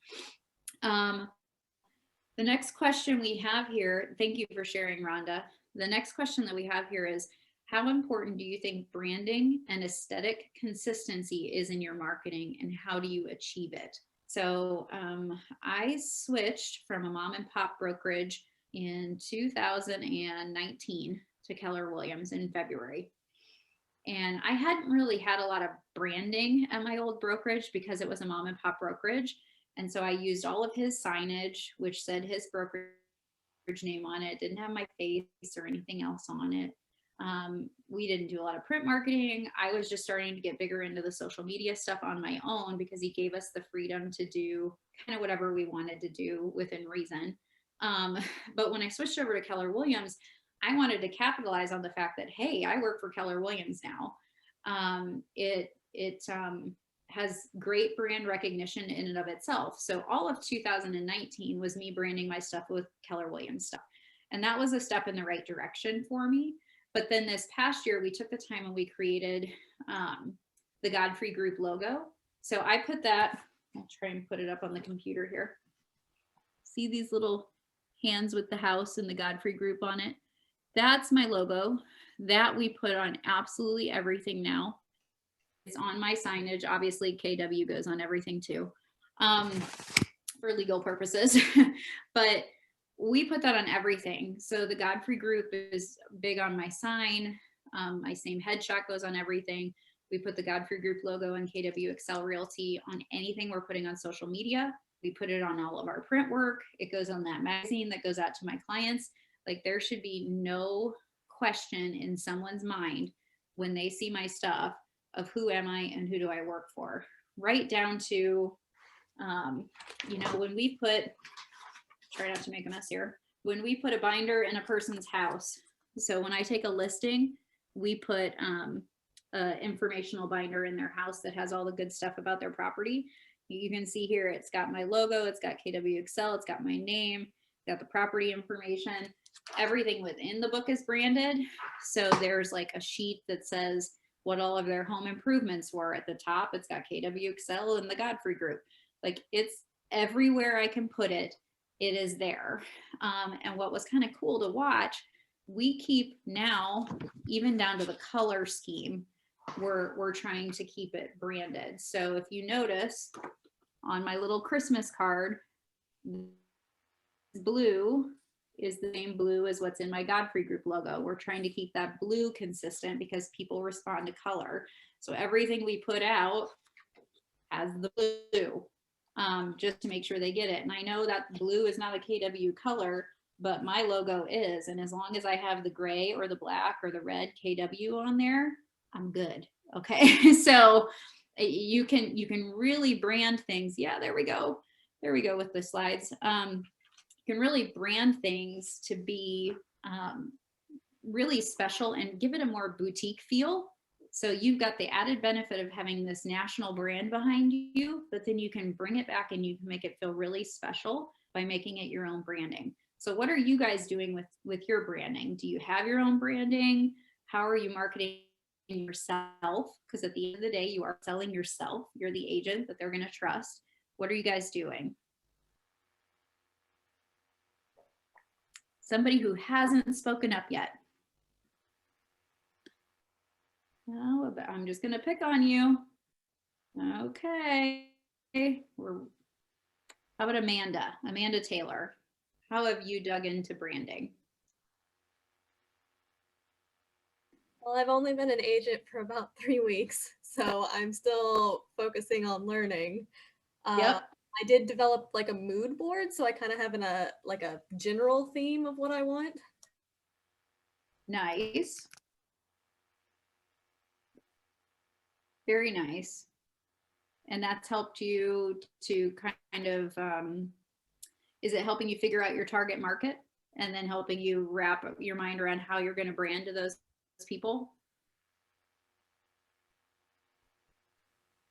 [SPEAKER 1] The next question we have here, thank you for sharing, Rhonda. The next question that we have here is, how important do you think branding and aesthetic consistency is in your marketing, and how do you achieve it? So I switched from a mom and pop brokerage in 2019 to Keller Williams in February. And I hadn't really had a lot of branding at my old brokerage because it was a mom and pop brokerage. And so I used all of his signage, which said his brokerage name on it, didn't have my face or anything else on it. We didn't do a lot of print marketing. I was just starting to get bigger into the social media stuff on my own because he gave us the freedom to do kind of whatever we wanted to do within reason. But when I switched over to Keller Williams, I wanted to capitalize on the fact that, hey, I work for Keller Williams now. It has great brand recognition in and of itself. So all of 2019 was me branding my stuff with Keller Williams stuff. And that was a step in the right direction for me. But then this past year, we took the time and we created the Godfrey Group logo. So I put that, I'll try and put it up on the computer here. See these little hands with the house and the Godfrey Group on it? That's my logo that we put on absolutely everything now. It's on my signage. Obviously, KW goes on everything too, for legal purposes. But we put that on everything. So the Godfrey Group is big on my sign. My same headshot goes on everything. We put the Godfrey Group logo and KW Excel Realty on anything we're putting on social media. We put it on all of our print work. It goes on that magazine that goes out to my clients. Like there should be no question in someone's mind when they see my stuff of who am I and who do I work for, right down to, you know, when we put, try not to make a mess here, when we put a binder in a person's house. So when I take a listing, we put an informational binder in their house that has all the good stuff about their property. You can see here, it's got my logo, it's got KW Excel, it's got my name, got the property information. Everything within the book is branded. So there's like a sheet that says what all of their home improvements were at the top. It's got KW Excel and the Godfrey Group. Like it's everywhere I can put it, it is there. And what was kind of cool to watch, we keep now, even down to the color scheme, we're trying to keep it branded. So if you notice on my little Christmas card, blue is the same blue as what's in my Godfrey Group logo. We're trying to keep that blue consistent because people respond to color. So everything we put out has the blue, just to make sure they get it. And I know that blue is not a KW color, but my logo is. And as long as I have the gray or the black or the red KW on there, I'm good. Okay. So you can really brand things. Yeah, there we go. There we go with the slides. You can really brand things to be really special and give it a more boutique feel. So you've got the added benefit of having this national brand behind you, but then you can bring it back and you can make it feel really special by making it your own branding. So what are you guys doing with your branding? Do you have your own branding? How are you marketing yourself, because at the end of the day, you are selling yourself. You're the agent that they're going to trust. What are you guys doing? Somebody who hasn't spoken up yet. Oh, I'm just going to pick on you. Okay. How about Amanda? Amanda Taylor. How have you dug into branding?
[SPEAKER 8] Well, I've only been an agent for about 3 weeks, so I'm still focusing on learning.
[SPEAKER 1] Yep.
[SPEAKER 8] I did develop like a mood board, so I kind of have like a general theme of what I want.
[SPEAKER 1] Nice. Very nice. And that's helped you to kind of, is it helping you figure out your target market and then helping you wrap your mind around how you're going to brand to those people?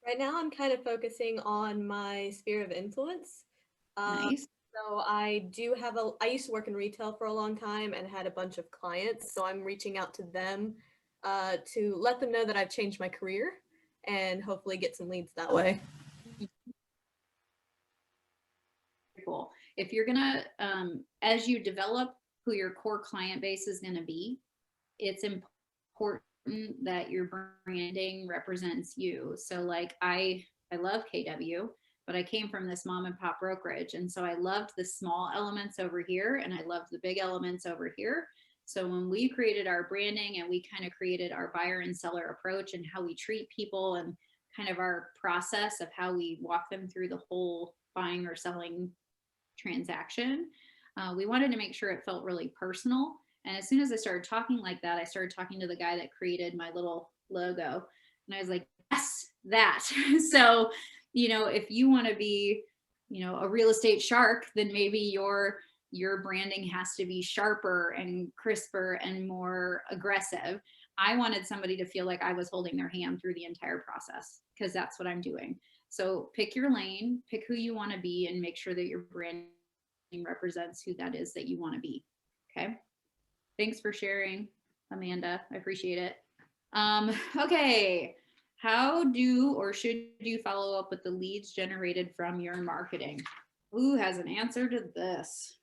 [SPEAKER 8] Right now, I'm kind of focusing on my sphere of influence.
[SPEAKER 1] Nice.
[SPEAKER 8] So I used to work in retail for a long time and had a bunch of clients. So I'm reaching out to them to let them know that I've changed my career and hopefully get some leads that way.
[SPEAKER 1] Cool. If you're gonna, as you develop who your core client base is gonna be, it's important that your branding represents you. So like I love KW, but I came from this mom and pop brokerage. And so I loved the small elements over here and I loved the big elements over here. So when we created our branding and we kind of created our buyer and seller approach and how we treat people and kind of our process of how we walk them through the whole buying or selling transaction, we wanted to make sure it felt really personal. And as soon as I started talking like that, I started talking to the guy that created my little logo. And I was like, yes, that. So, you know, if you want to be, you know, a real estate shark, then maybe your branding has to be sharper and crisper and more aggressive. I wanted somebody to feel like I was holding their hand through the entire process because that's what I'm doing. So pick your lane, pick who you want to be, and make sure that your branding represents who that is that you want to be. Okay. Thanks for sharing, Amanda. I appreciate it. Okay. How do or should you follow up with the leads generated from your marketing? Who has an answer to this?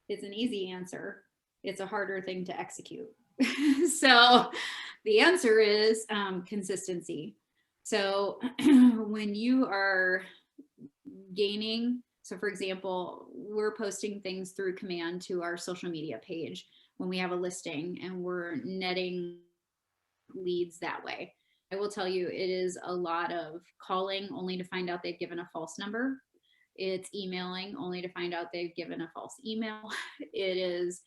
[SPEAKER 1] It's an easy answer. It's a harder thing to execute. So the answer is consistency. So when you are gaining, so for example, we're posting things through command to our social media page when we have a listing and we're netting leads that way. I will tell you, it is a lot of calling only to find out they've given a false number. It's emailing only to find out they've given a false email. It is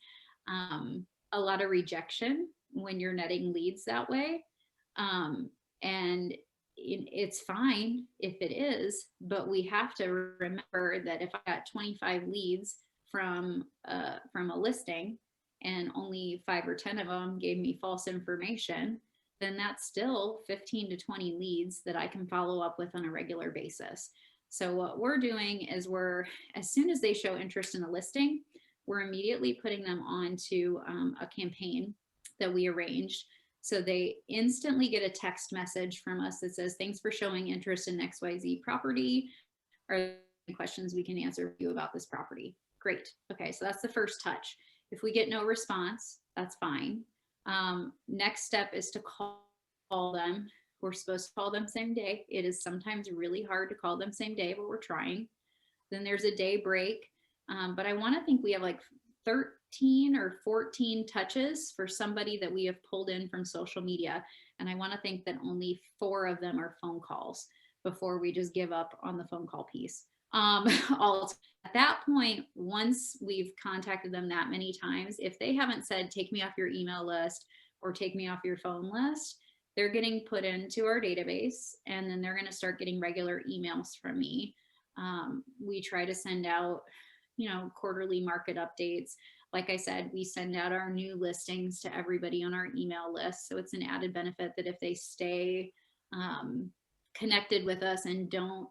[SPEAKER 1] a lot of rejection when you're netting leads that way. And it's fine if it is, but we have to remember that if I got 25 leads from a listing and only 5 or 10 of them gave me false information, then that's still 15 to 20 leads that I can follow up with on a regular basis. So what we're doing is as soon as they show interest in a listing, we're immediately putting them onto a campaign that we arranged. So they instantly get a text message from us that says, thanks for showing interest in XYZ property. Are there any questions we can answer you about this property? Great. Okay, so that's the first touch. If we get no response, that's fine. Next step is to call them. We're supposed to call them same day. It is sometimes really hard to call them same day, but we're trying. Then there's a day break. But I want to think we have like 13 or 14 touches for somebody that we have pulled in from social media. And I want to think that only 4 of them are phone calls before we just give up on the phone call piece. At that point, once we've contacted them that many times, if they haven't said, take me off your email list or take me off your phone list, they're getting put into our database and then they're going to start getting regular emails from me. We try to send out, quarterly market updates. Like I said, we send out our new listings to everybody on our email list. So it's an added benefit that if they stay connected with us and don't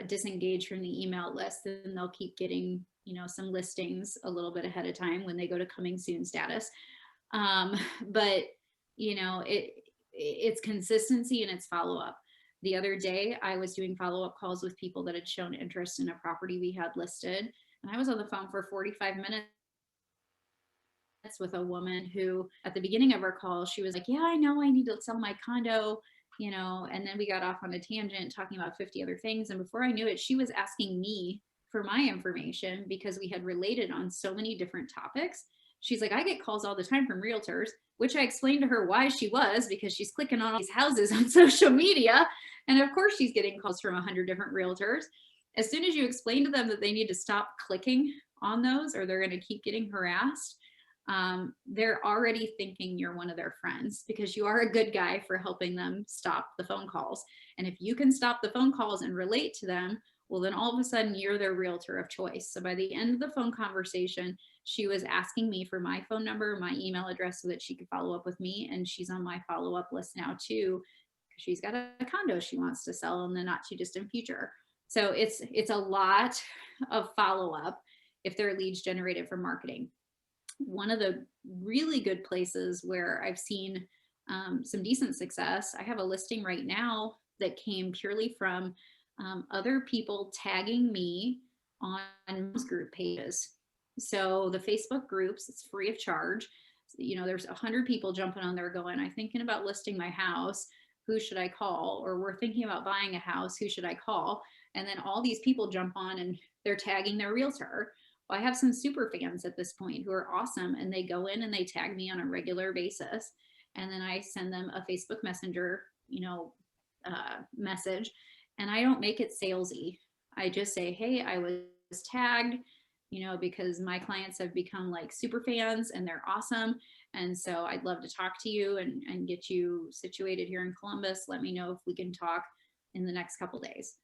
[SPEAKER 1] disengage from the email list, then they'll keep getting, some listings a little bit ahead of time when they go to coming soon status. But you know, it's consistency and it's follow-up. The other day I was doing follow-up calls with people that had shown interest in a property we had listed, and I was on the phone for 45 minutes with a woman who at the beginning of our call, she was like, yeah, I know I need to sell my condo, you know, and then we got off on a tangent talking about 50 other things. And before I knew it, she was asking me for my information because we had related on so many different topics. She's like, I get calls all the time from realtors, which I explained to her why she was, because she's clicking on all these houses on social media. And of course she's getting calls from 100 different realtors. As soon as you explain to them that they need to stop clicking on those or they're going to keep getting harassed, they're already thinking you're one of their friends because you are a good guy for helping them stop the phone calls. And if you can stop the phone calls and relate to them, well, then all of a sudden you're their realtor of choice. So by the end of the phone conversation, she was asking me for my phone number, my email address so that she could follow up with me. And she's on my follow-up list now too, because she's got a condo she wants to sell in the not too distant future. So it's a lot of follow-up if they're leads generated from marketing. One of the really good places where I've seen some decent success, I have a listing right now that came purely from other people tagging me on group pages. So the Facebook groups, it's free of charge. You know, there's 100 people jumping on there going, I'm thinking about listing my house. Who should I call? Or we're thinking about buying a house. Who should I call? And then all these people jump on and they're tagging their realtor. Well, I have some super fans at this point who are awesome, and they go in and they tag me on a regular basis. And then I send them a Facebook Messenger, you know, message, and I don't make it salesy. I just say, hey, I was tagged, you know, because my clients have become like super fans and they're awesome. And so I'd love to talk to you and get you situated here in Columbus. Let me know if we can talk in the next couple days.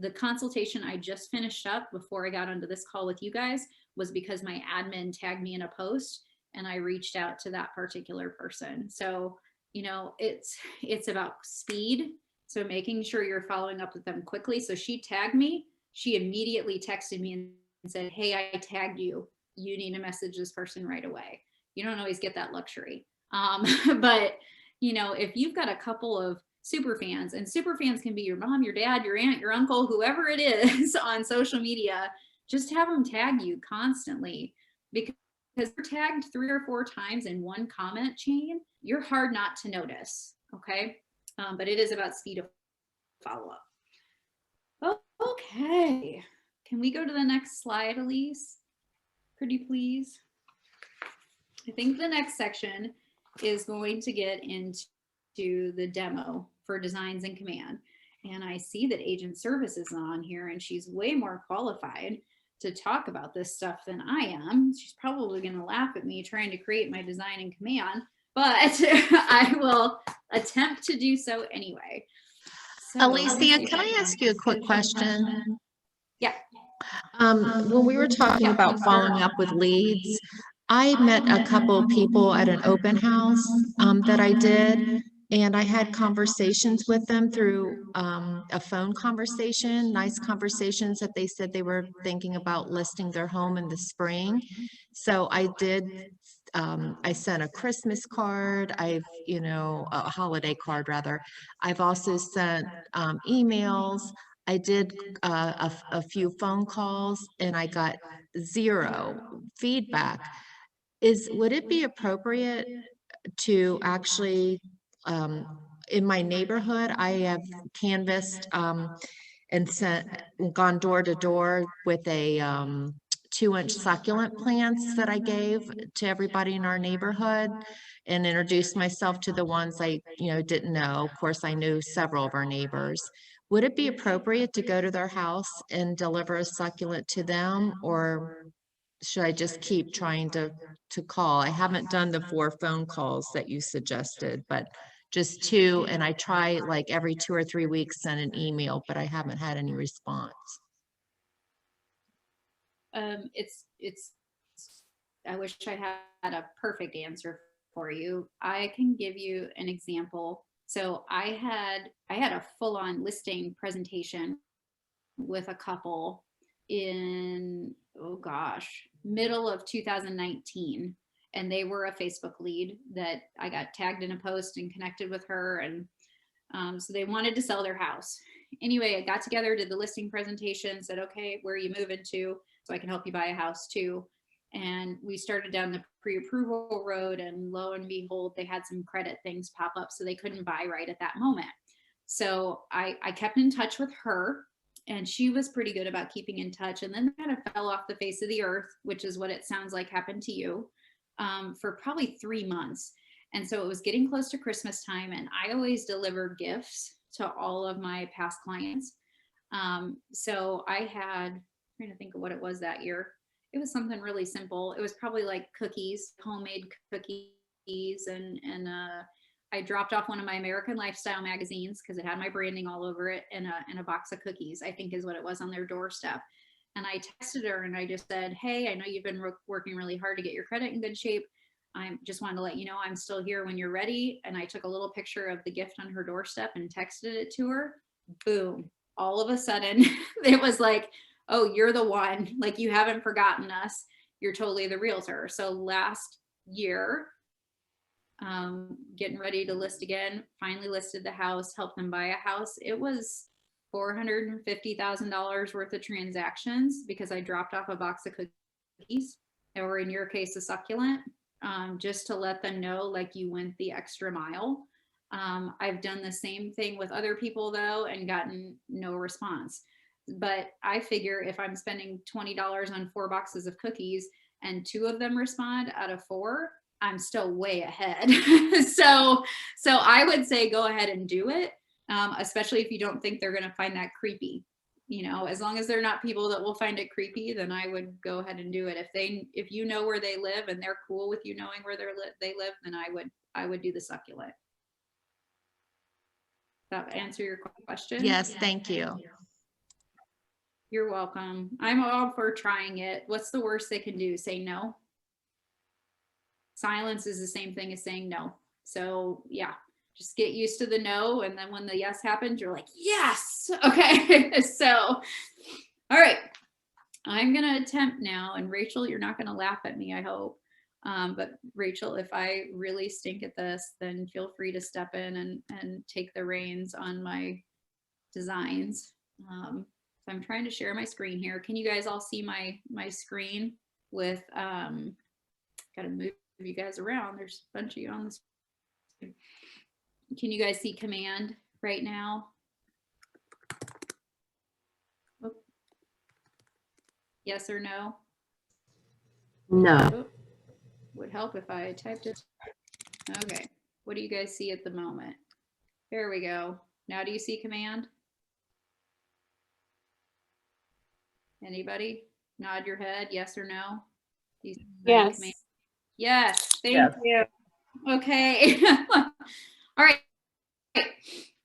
[SPEAKER 1] The consultation I just finished up before I got onto this call with you guys was because my admin tagged me in a post and I reached out to that particular person. So, you know, it's about speed. So making sure you're following up with them quickly. So she tagged me. She immediately texted me and said, hey, I tagged you. You need to message this person right away. You don't always get that luxury. But, you know, if you've got a couple of super fans, and super fans can be your mom, your dad, your aunt, your uncle, whoever it is on social media, just have them tag you constantly, because you're tagged 3 or 4 times in one comment chain, you're hard not to notice. Okay. But it is about speed of follow-up. Oh, okay. Can we go to the next slide, Elise? Pretty please. I think the next section is going to get into the demo for Designs in Command. And I see that Agent Services is on here, and she's way more qualified to talk about this stuff than I am. She's probably going to laugh at me trying to create my Design in Command, but I will attempt to do so anyway. So,
[SPEAKER 6] Alecia, can I ask you a quick question?
[SPEAKER 1] Yeah.
[SPEAKER 6] When we were talking about following up with leads, I met a couple of people at an open house that I did, and I had conversations with them through a phone conversation, nice conversations that they said they were thinking about listing their home in the spring. So I did, I sent a Christmas card, a holiday card rather. I've also sent emails. I did a few phone calls and I got 0 feedback. Would it be appropriate to actually, in my neighborhood, I have canvassed and gone door to door with a 2-inch succulent plants that I gave to everybody in our neighborhood, and introduced myself to the ones I didn't know. Of course, I knew several of our neighbors. Would it be appropriate to go to their house and deliver a succulent to them, or should I just keep trying to call? I haven't done the 4 phone calls that you suggested, but just 2, and I try like every 2 or 3 weeks send an email, but I haven't had any response.
[SPEAKER 1] I wish I had a perfect answer for you. I can give you an example. So I had a full-on listing presentation with a couple in, oh gosh, middle of 2019. and they were a Facebook lead that I got tagged in a post and connected with her. And so they wanted to sell their house. Anyway, I got together, did the listing presentation, said, okay, where are you moving to? So I can help you buy a house too. And we started down the pre-approval road, and lo and behold, they had some credit things pop up, so they couldn't buy right at that moment. So I kept in touch with her, and she was pretty good about keeping in touch, and then kind of fell off the face of the earth, which is what it sounds like happened to you, for probably 3 months. And so it was getting close to Christmas time, and I always deliver gifts to all of my past clients. So I had, I'm trying to think of what it was that year. It was something really simple. It was probably like cookies, homemade cookies, and I dropped off one of my American Lifestyle magazines because it had my branding all over it, and a box of cookies, I think is what it was, on their doorstep. And I texted her and I just said, hey, I know you've been working really hard to get your credit in good shape. I just wanted to let you know I'm still here when you're ready. And I took a little picture of the gift on her doorstep and texted it to her. Boom. All of a sudden, it was like, oh, you're the one. Like, you haven't forgotten us. You're totally the realtor. So last year, getting ready to list again, finally listed the house, helped them buy a house. It was $450,000 worth of transactions because I dropped off a box of cookies, or in your case, a succulent, just to let them know, like, you went the extra mile. I've done the same thing with other people though, and gotten no response. But I figure if I'm spending $20 on 4 boxes of cookies and 2 of them respond out of 4, I'm still way ahead. So I would say go ahead and do it, especially if you don't think they're going to find that creepy. You know, as long as they're not people that will find it creepy, then I would go ahead and do it. If you know where they live and they're cool with you knowing where they live, then I would do the succulent. That answer your question?
[SPEAKER 6] Yes, thank you.
[SPEAKER 1] You're welcome. I'm all for trying it. What's the worst they can do? Say no? Silence is the same thing as saying no. So yeah, just get used to the no. And then when the yes happens, you're like, yes. Okay. So, all right. I'm going to attempt now. And Rachel, you're not going to laugh at me, I hope. But Rachel, if I really stink at this, then feel free to step in and take the reins on my designs. So I'm trying to share my screen here. Can you guys all see my screen with, got to move you guys around. There's a bunch of you on the screen. Can you guys see command right now? Oh. Yes or no?
[SPEAKER 5] No.
[SPEAKER 1] Oh. Would help if I typed it. Okay. What do you guys see at the moment? There we go. Now do you see command? Anybody? Nod your head, yes or no? Do you see
[SPEAKER 4] Yes.
[SPEAKER 1] command? Yes, thank you. Okay. All right.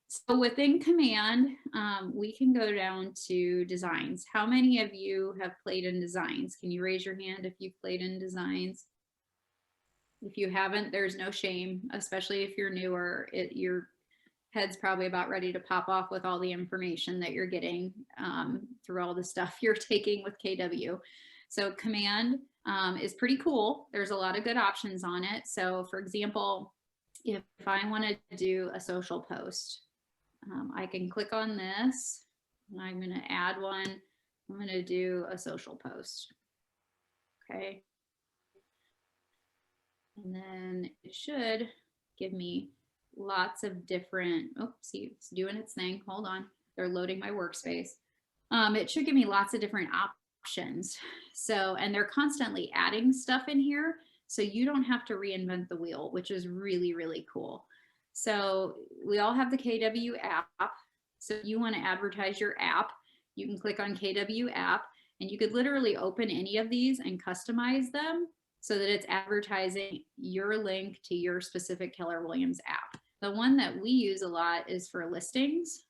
[SPEAKER 1] So within command, we can go down to designs. How many of you have played in designs? Can you raise your hand if you've played in designs? If you haven't, there's no shame, especially if you're newer. Your head's probably about ready to pop off with all the information that you're getting through all the stuff you're taking with KW. So command is pretty cool. There's a lot of good options on it. So for example, if I want to do a social post, I can click on this and I'm going to add one. I'm going to do a social post. Okay. And then it should give me lots of different, oh, see, it's doing its thing. Hold on. They're loading my workspace. It should give me lots of different options. So, and they're constantly adding stuff in here. So you don't have to reinvent the wheel, which is really, really cool. So we all have the KW app. So if you want to advertise your app, you can click on KW app, and you could literally open any of these and customize them so that it's advertising your link to your specific Keller Williams app. The one that we use a lot is for listings.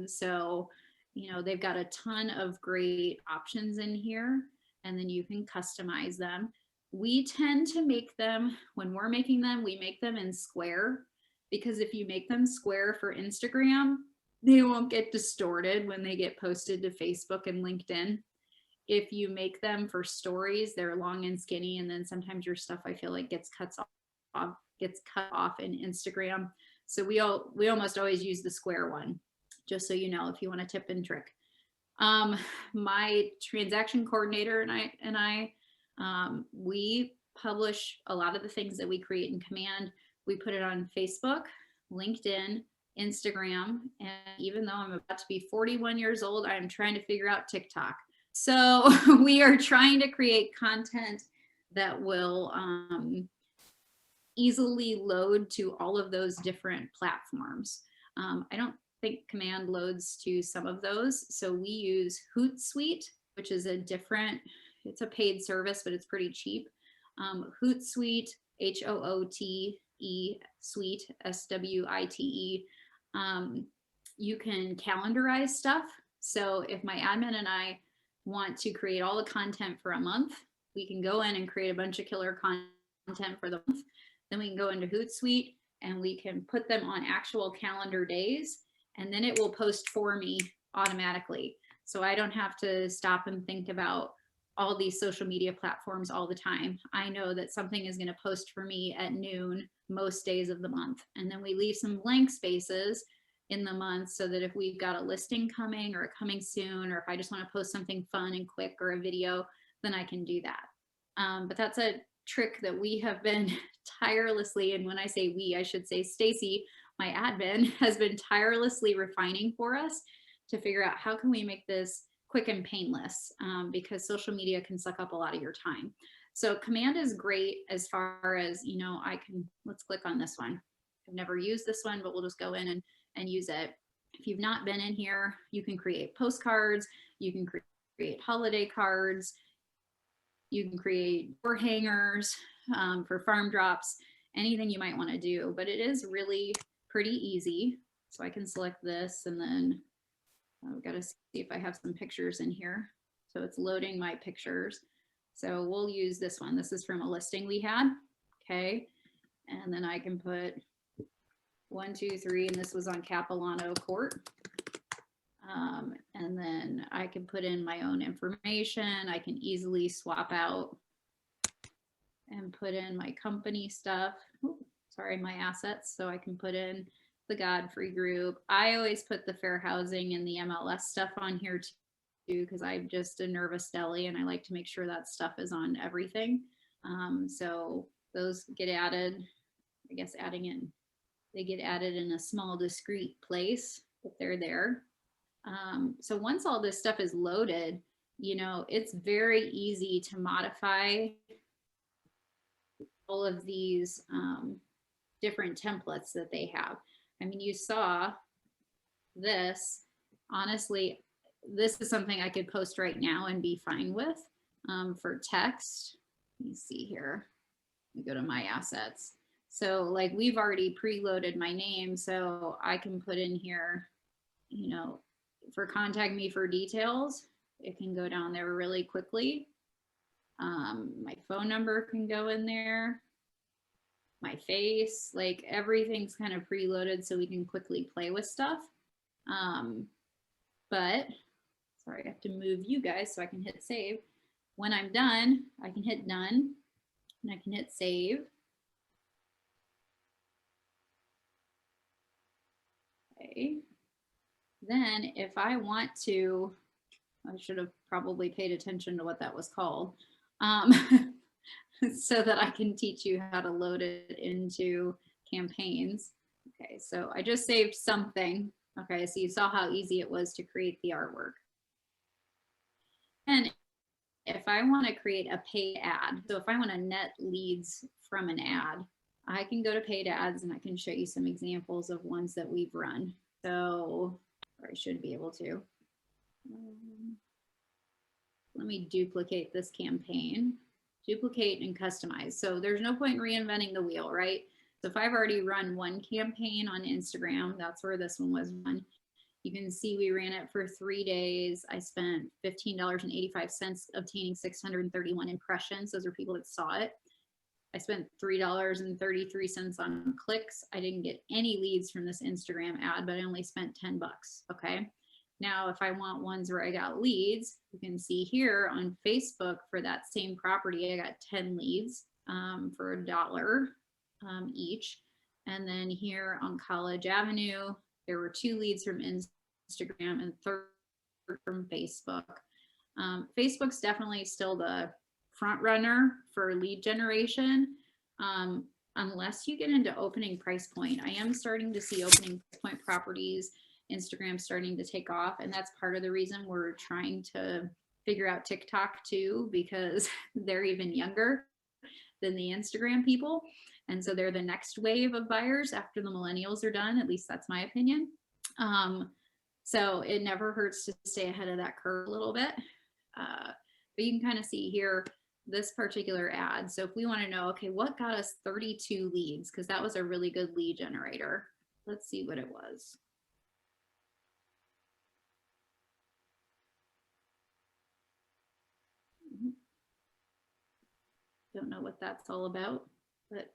[SPEAKER 1] So, you know, they've got a ton of great options in here, and then you can customize them. We tend to make them, when we're making them, we make them in square, because if you make them square for Instagram, they won't get distorted when they get posted to Facebook and LinkedIn. if you make them for stories, they're long and skinny, and then sometimes your stuff I feel like gets cut off in Instagram. So we almost always use the square one, just so you know, if you want a tip and trick. My transaction coordinator and I we publish a lot of the things that we create in Command. We put it on Facebook, LinkedIn, Instagram, and even though I'm about to be 41 years old, I am trying to figure out TikTok. So we are trying to create content that will easily load to all of those different platforms. I don't think Command loads to some of those. So we use Hootsuite, which is it's a paid service, but it's pretty cheap. Hootsuite, H-O-O-T-E, Suite, S-W-I-T-E. You can calendarize stuff. So if my admin and I want to create all the content for a month, we can go in and create a bunch of killer content for the month. Then we can go into Hootsuite and we can put them on actual calendar days, and then it will post for me automatically. So I don't have to stop and think about all these social media platforms all the time. I know that something is going to post for me at noon most days of the month. And then we leave some blank spaces in the month so that if we've got a listing coming or coming soon, or if I just want to post something fun and quick or a video, then I can do that. But that's a trick that we have been tirelessly, and when I say we, I should say Stacy, my admin, has been tirelessly refining for us to figure out how can we make this quick and painless, because social media can suck up a lot of your time. So Command is great as far as, let's click on this one. I've never used this one, but we'll just go in and use it. If you've not been in here, you can create postcards, you can create holiday cards, you can create door hangers for farm drops, anything you might want to do, but it is really pretty easy. So I can select this, and then I've got to see if I have some pictures in here. So it's loading my pictures. So we'll use this one. This is from a listing we had. Okay. And then I can put 1, 2, 3, and this was on Capilano Court. And then I can put in my own information. I can easily swap out and put in my company stuff. Ooh, sorry, my assets. So I can put in the Godfrey group. I always put the fair housing and the MLS stuff on here too, because I'm just a nervous deli and I like to make sure that stuff is on everything. So those get added, I guess they get added in a small discrete place, but they're there. So once all this stuff is loaded, it's very easy to modify all of these different templates that they have. I mean, you saw this. Honestly, this is something I could post right now and be fine with for text. Let me see here. Let me go to my assets. So like we've already preloaded my name, so I can put in here, for contact me for details. It can go down there really quickly. My phone number can go in there. My face, like everything's kind of preloaded so we can quickly play with stuff. But sorry, I have to move you guys so I can hit save. When I'm done, I can hit done and I can hit save. Okay. Then if I want to, I should have probably paid attention to what that was called. So that I can teach you how to load it into campaigns. Okay, so I just saved something. Okay, so you saw how easy it was to create the artwork. And if I want to create a paid ad, so if I want to net leads from an ad, I can go to paid ads and I can show you some examples of ones that we've run. So, or I should be able to. Let me duplicate this campaign. Duplicate and customize. So there's no point in reinventing the wheel, right? So if I've already run one campaign on Instagram, that's where this one was run. You can see we ran it for 3 days. I spent $15.85 obtaining 631 impressions. Those are people that saw it. I spent $3.33 on clicks. I didn't get any leads from this Instagram ad, but I only spent 10 bucks. Okay. Now, if I want ones where I got leads, you can see here on Facebook for that same property, I got 10 leads for $1 each. And then here on College Avenue, there were 2 leads from Instagram and 3 from Facebook. Facebook's definitely still the front runner for lead generation. Unless you get into opening price point. I am starting to see opening price point properties, Instagram starting to take off. And that's part of the reason we're trying to figure out TikTok too, because they're even younger than the Instagram people. And so they're the next wave of buyers after the millennials are done. At least that's my opinion. So it never hurts to stay ahead of that curve a little bit. But you can kind of see here, this particular ad. So if we want to know, okay, what got us 32 leads? Because that was a really good lead generator. Let's see what it was. Don't know what that's all about, but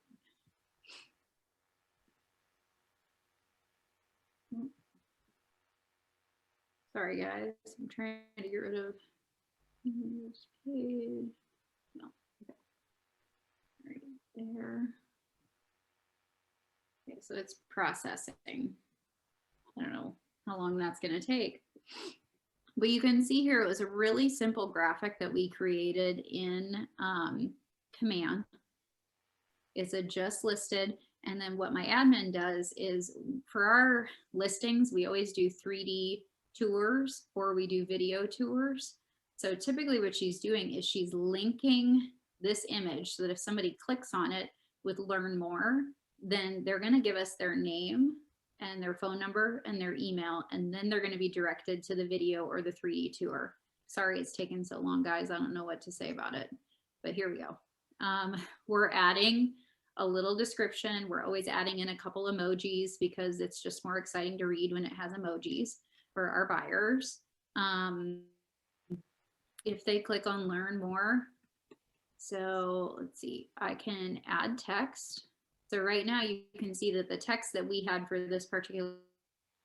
[SPEAKER 1] sorry guys, I'm trying to get rid of this page. No, okay. Right there. Okay, so it's processing. I don't know how long that's going to take. But you can see here, it was a really simple graphic that we created in Command. It's a just listed. And then what my admin does is for our listings, we always do 3D tours or we do video tours. So typically what she's doing is she's linking this image so that if somebody clicks on it with learn more, then they're going to give us their name and their phone number and their email, and then they're going to be directed to the video or the 3D tour. Sorry it's taken so long, guys. I don't know what to say about it, but here we go. We're adding a little description. We're always adding in a couple emojis because it's just more exciting to read when it has emojis for our buyers. If they click on learn more, so let's see, I can add text. So right now you can see that the text that we had for this particular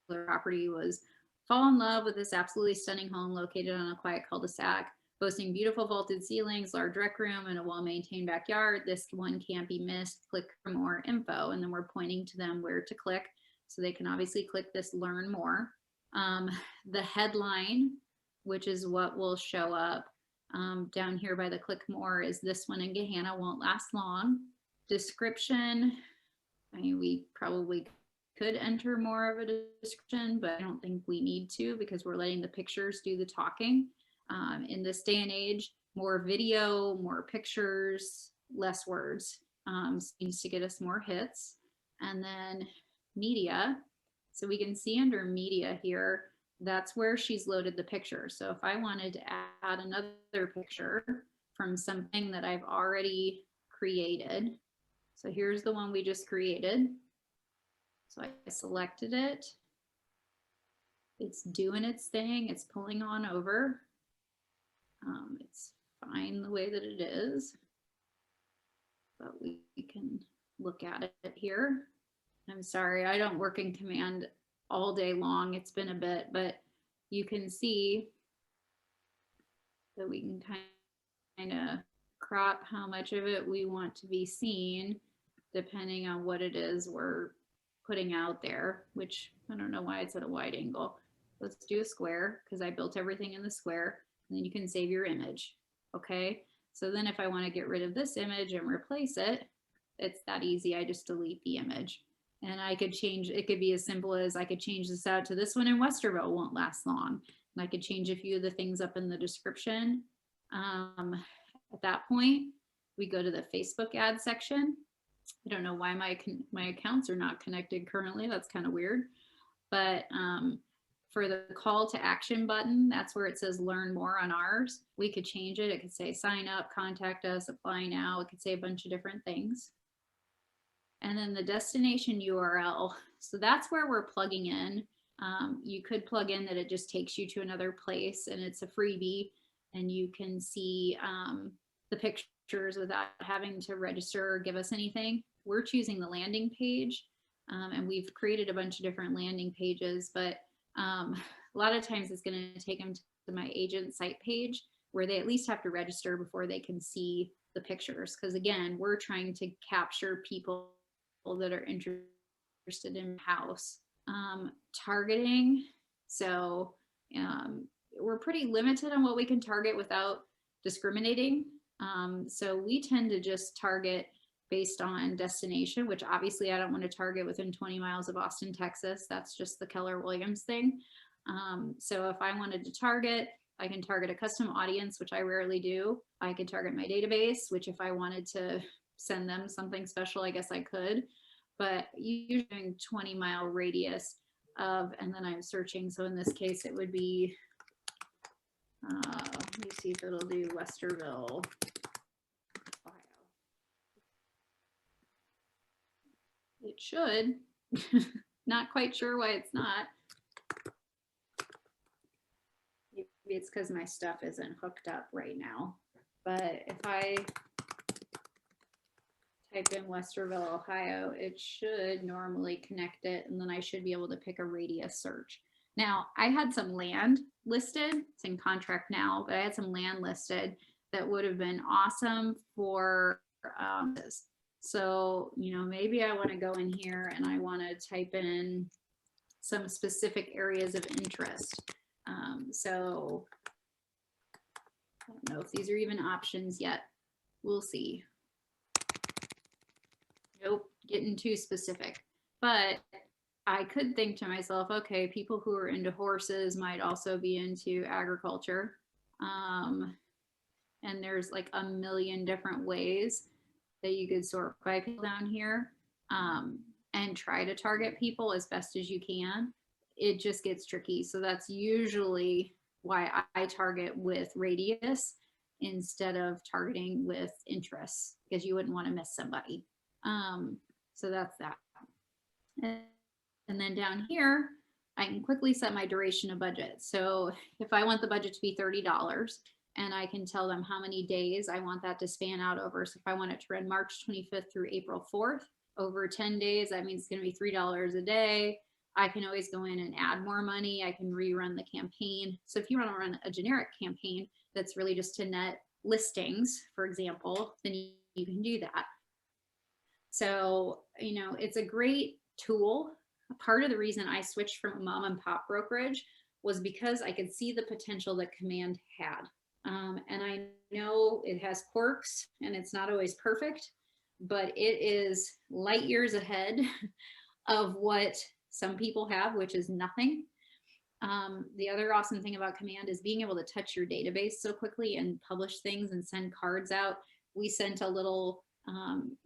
[SPEAKER 1] property was fall in love with this absolutely stunning home located on a quiet cul-de-sac, boasting beautiful vaulted ceilings, large rec room, and a well-maintained backyard. This one can't be missed. Click for more info. And then we're pointing to them where to click. So they can obviously click this learn more. The headline, which is what will show up down here by the click more, is this one in Gahanna won't last long. Description, I mean, we probably could enter more of a description, but I don't think we need to because we're letting the pictures do the talking. In this day and age, more video, more pictures, less words seems to get us more hits. And then media, so we can see under media here, that's where she's loaded the picture. So if I wanted to add another picture from something that I've already created, so here's the one we just created. So I selected it. It's doing its thing. It's pulling on over. It's fine the way that it is, but we can look at it here. I'm sorry, I don't work in Command all day long. It's been a bit, but you can see that we can kind of crop how much of it we want to be seen depending on what it is we're putting out there, which I don't know why it's at a wide angle. Let's do a square because I built everything in the square, and then you can save your image. Okay, so then if I want to get rid of this image and replace it, it's that easy. I just delete the image. And I could change, it could be as simple as I could change this out to this one in Westerville won't last long. And I could change a few of the things up in the description. At that point, we go to the Facebook ad section. I don't know why my accounts are not connected currently. That's kind of weird. But for the call to action button, that's where it says learn more on ours. We could change it. It could say sign up, contact us, apply now. It could say a bunch of different things. And then the destination URL. So that's where we're plugging in. You could plug in that it just takes you to another place and it's a freebie and you can see the pictures without having to register or give us anything. We're choosing the landing page and we've created a bunch of different landing pages, but a lot of times it's going to take them to my agent site page where they at least have to register before they can see the pictures. Because again, we're trying to capture people that are interested in house. Targeting. So we're pretty limited on what we can target without discriminating. So we tend to just target based on destination, which obviously I don't want to target within 20 miles of Austin, Texas. That's just the Keller Williams thing. So if I wanted to target, I can target a custom audience, which I rarely do. I could target my database, which if I wanted to send them something special, I guess I could. But usually doing 20-mile radius of, and then I'm searching. So in this case, it would be, let me see if it'll do Westerville, Ohio. It should. Not quite sure why it's not. Maybe it's because my stuff isn't hooked up right now. But if I type in Westerville, Ohio, it should normally connect it, and then I should be able to pick a radius search. Now, I had some land listed, it's in contract now, but I had some land listed that would have been awesome for this. So, you know, maybe I want to go in here and I want to type in some specific areas of interest. So I don't know if these are even options yet. We'll see. Nope, getting too specific. But I could think to myself, okay, people who are into horses might also be into agriculture. And there's like a million different ways that you could sort by people down here, and try to target people as best as you can. It just gets tricky. So that's usually why I target with radius instead of targeting with interests, because you wouldn't want to miss somebody. So that's that. And then down here, I can quickly set my duration of budget. So if I want the budget to be $30, and I can tell them how many days I want that to span out over. So if I want it to run March 25th through April 4th, over 10 days, that means it's going to be $3 a day. I can always go in and add more money. I can rerun the campaign. So if you want to run a generic campaign that's really just to net listings, for example, then you can do that. So, you know, it's a great tool. Part of the reason I switched from a mom and pop brokerage was because I could see the potential that Command had. And I know it has quirks and it's not always perfect, but it is light years ahead of what some people have, which is nothing. The other awesome thing about Command is being able to touch your database so quickly and publish things and send cards out. We sent a little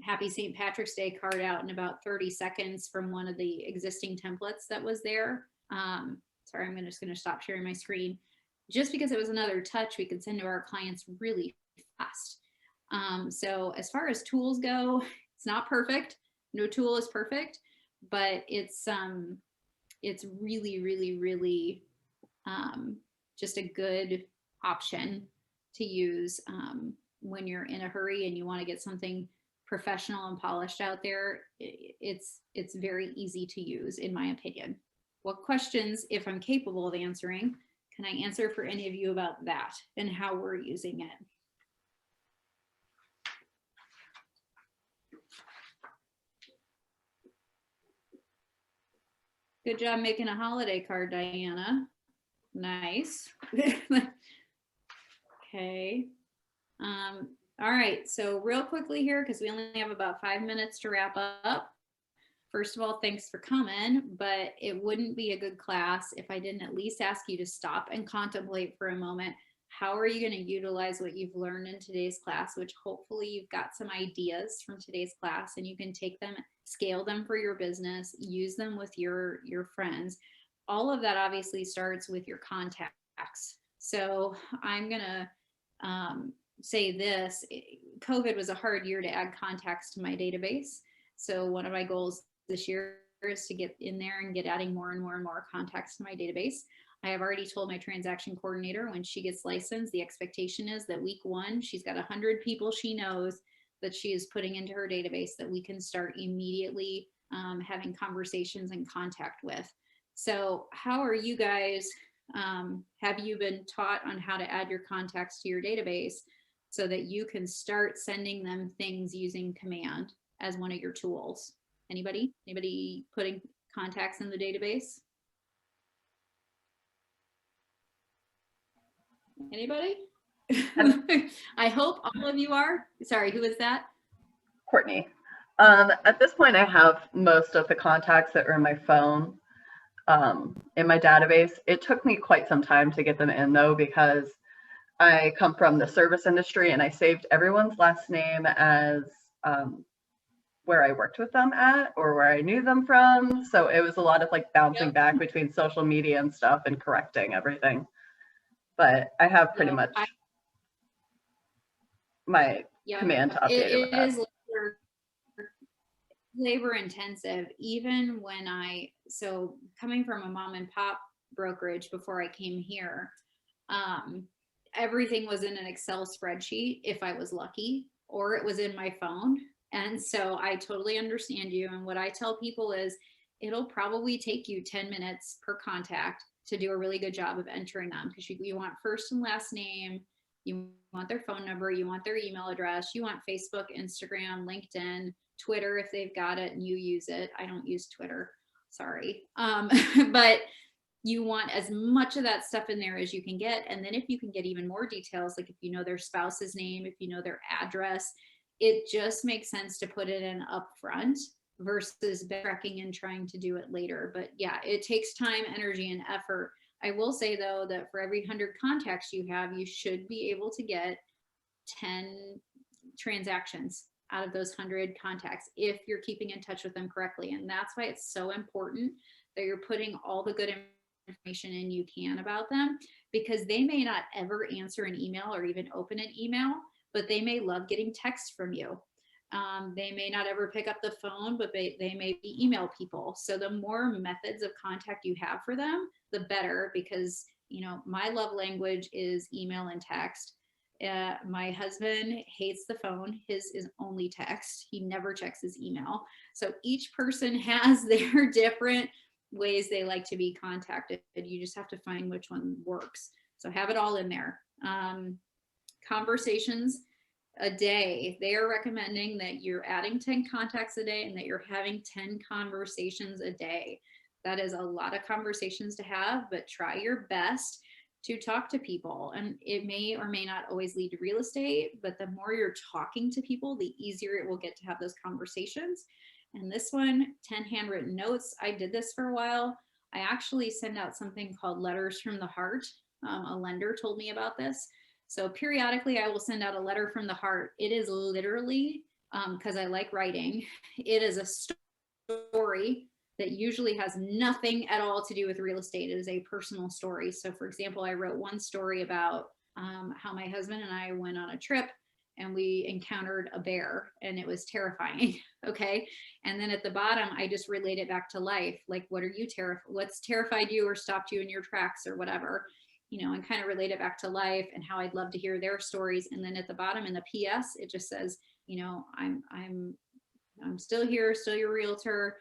[SPEAKER 1] Happy St. Patrick's Day card out in about 30 seconds from one of the existing templates that was there. Sorry, I'm just going to stop sharing my screen. Just because it was another touch, we could send to our clients really fast. So as far as tools go, it's not perfect. No tool is perfect, but it's really, really, really just a good option to use when you're in a hurry and you want to get something professional and polished out there. It's very easy to use, in my opinion. What questions, if I'm capable of answering, can I answer for any of you about that and how we're using it? Good job making a holiday card, Diana. Nice. Okay. All right, so real quickly here, because we only have about 5 minutes to wrap up. First of all, thanks for coming, but it wouldn't be a good class if I didn't at least ask you to stop and contemplate for a moment. How are you going to utilize what you've learned in today's class, which hopefully you've got some ideas from today's class and you can take them, scale them for your business, use them with your friends. All of that obviously starts with your contacts. So I'm going to say this, COVID was a hard year to add contacts to my database. So one of my goals this year is to get in there and get adding more and more and more contacts to my database. I have already told my transaction coordinator when she gets licensed, the expectation is that week 1, she's got 100 people she knows that she is putting into her database that we can start immediately having conversations and contact with. So how are you guys Have you been taught on how to add your contacts to your database so that you can start sending them things using command as one of your tools? Anybody putting contacts in the database? Anybody? I hope all of you are. Sorry, who is that?
[SPEAKER 5] Courtney. At this point, I have most of the contacts that are in my phone in my database. It took me quite some time to get them in though, because I come from the service industry and I saved everyone's last name as where I worked with them at or where I knew them from. So it was a lot of like bouncing back between social media and stuff and correcting everything. But I have pretty much my command to update it with that.
[SPEAKER 1] It is labor intensive. Even when so coming from a mom and pop brokerage before I came here, everything was in an Excel spreadsheet if I was lucky, or it was in my phone. And so I totally understand you. And what I tell people is it'll probably take you 10 minutes per contact to do a really good job of entering them, because you want first and last name, you want their phone number, you want their email address, you want Facebook, Instagram, LinkedIn, Twitter if they've got it and you use it. I don't use Twitter, sorry. But you want as much of that stuff in there as you can get. And then if you can get even more details, like if you know their spouse's name, if you know their address, it just makes sense to put it in up front versus backtracking and trying to do it later. But yeah, it takes time, energy, and effort. I will say though that for every 100 contacts you have, you should be able to get 10 transactions out of those 100 contacts if you're keeping in touch with them correctly. And that's why it's so important that you're putting all the good information in you can about them, because they may not ever answer an email or even open an email, but they may love getting text from you. They may not ever pick up the phone, but they may be email people. So the more methods of contact you have for them, the better, because you know my love language is email and text. My husband hates the phone. His is only text. He never checks his email. So each person has their different ways they like to be contacted. You just have to find which one works. So have it all in there. Conversations a day. They are recommending that you're adding 10 contacts a day and that you're having 10 conversations a day. That is a lot of conversations to have, but try your best to talk to people. And it may or may not always lead to real estate, but the more you're talking to people, the easier it will get to have those conversations. And this one, 10 handwritten notes. I did this for a while. I actually send out something called letters from the heart. A lender told me about this. So periodically I will send out a letter from the heart. It is literally, because I like writing, it is a story that usually has nothing at all to do with real estate. It is a personal story. So for example, I wrote one story about how my husband and I went on a trip and we encountered a bear and it was terrifying. Okay. And then at the bottom, I just relate it back to life. Like, what are you what's terrified you or stopped you in your tracks or whatever, you know, and kind of relate it back to life and how I'd love to hear their stories. And then at the bottom in the PS, it just says, you know, I'm still here, still your realtor.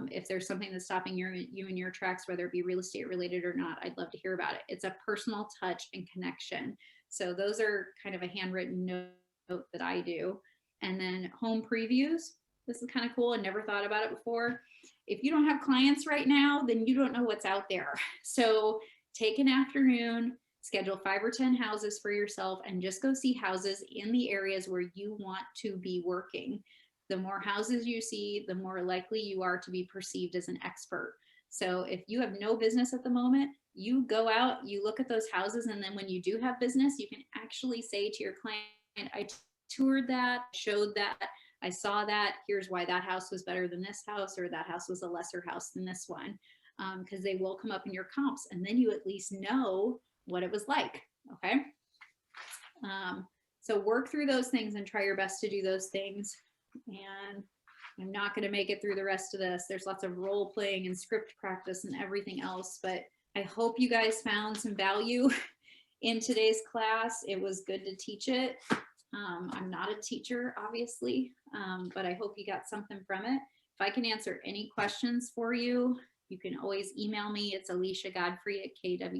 [SPEAKER 1] If there's something that's stopping you in your tracks, whether it be real estate related or not, I'd love to hear about it. It's a personal touch and connection. So those are kind of a handwritten note that I do. And then home previews. This is kind of cool. I never thought about it before. If you don't have clients right now, then you don't know what's out there. So take an afternoon, schedule 5 or 10 houses for yourself and just go see houses in the areas where you want to be working. The more houses you see, the more likely you are to be perceived as an expert. So if you have no business at the moment, you go out, you look at those houses, and then when you do have business, you can actually say to your client, I toured that, showed that, I saw that, here's why that house was better than this house, or that house was a lesser house than this one. Because they will come up in your comps, and then you at least know what it was like. Okay. So work through those things and try your best to do those things. And I'm not going to make it through the rest of this. There's lots of role playing and script practice and everything else, but I hope you guys found some value in today's class. It was good to teach it. I'm not a teacher, obviously, but I hope you got something from it. If I can answer any questions for you, you can always email me. It's Alecia Godfrey at KW.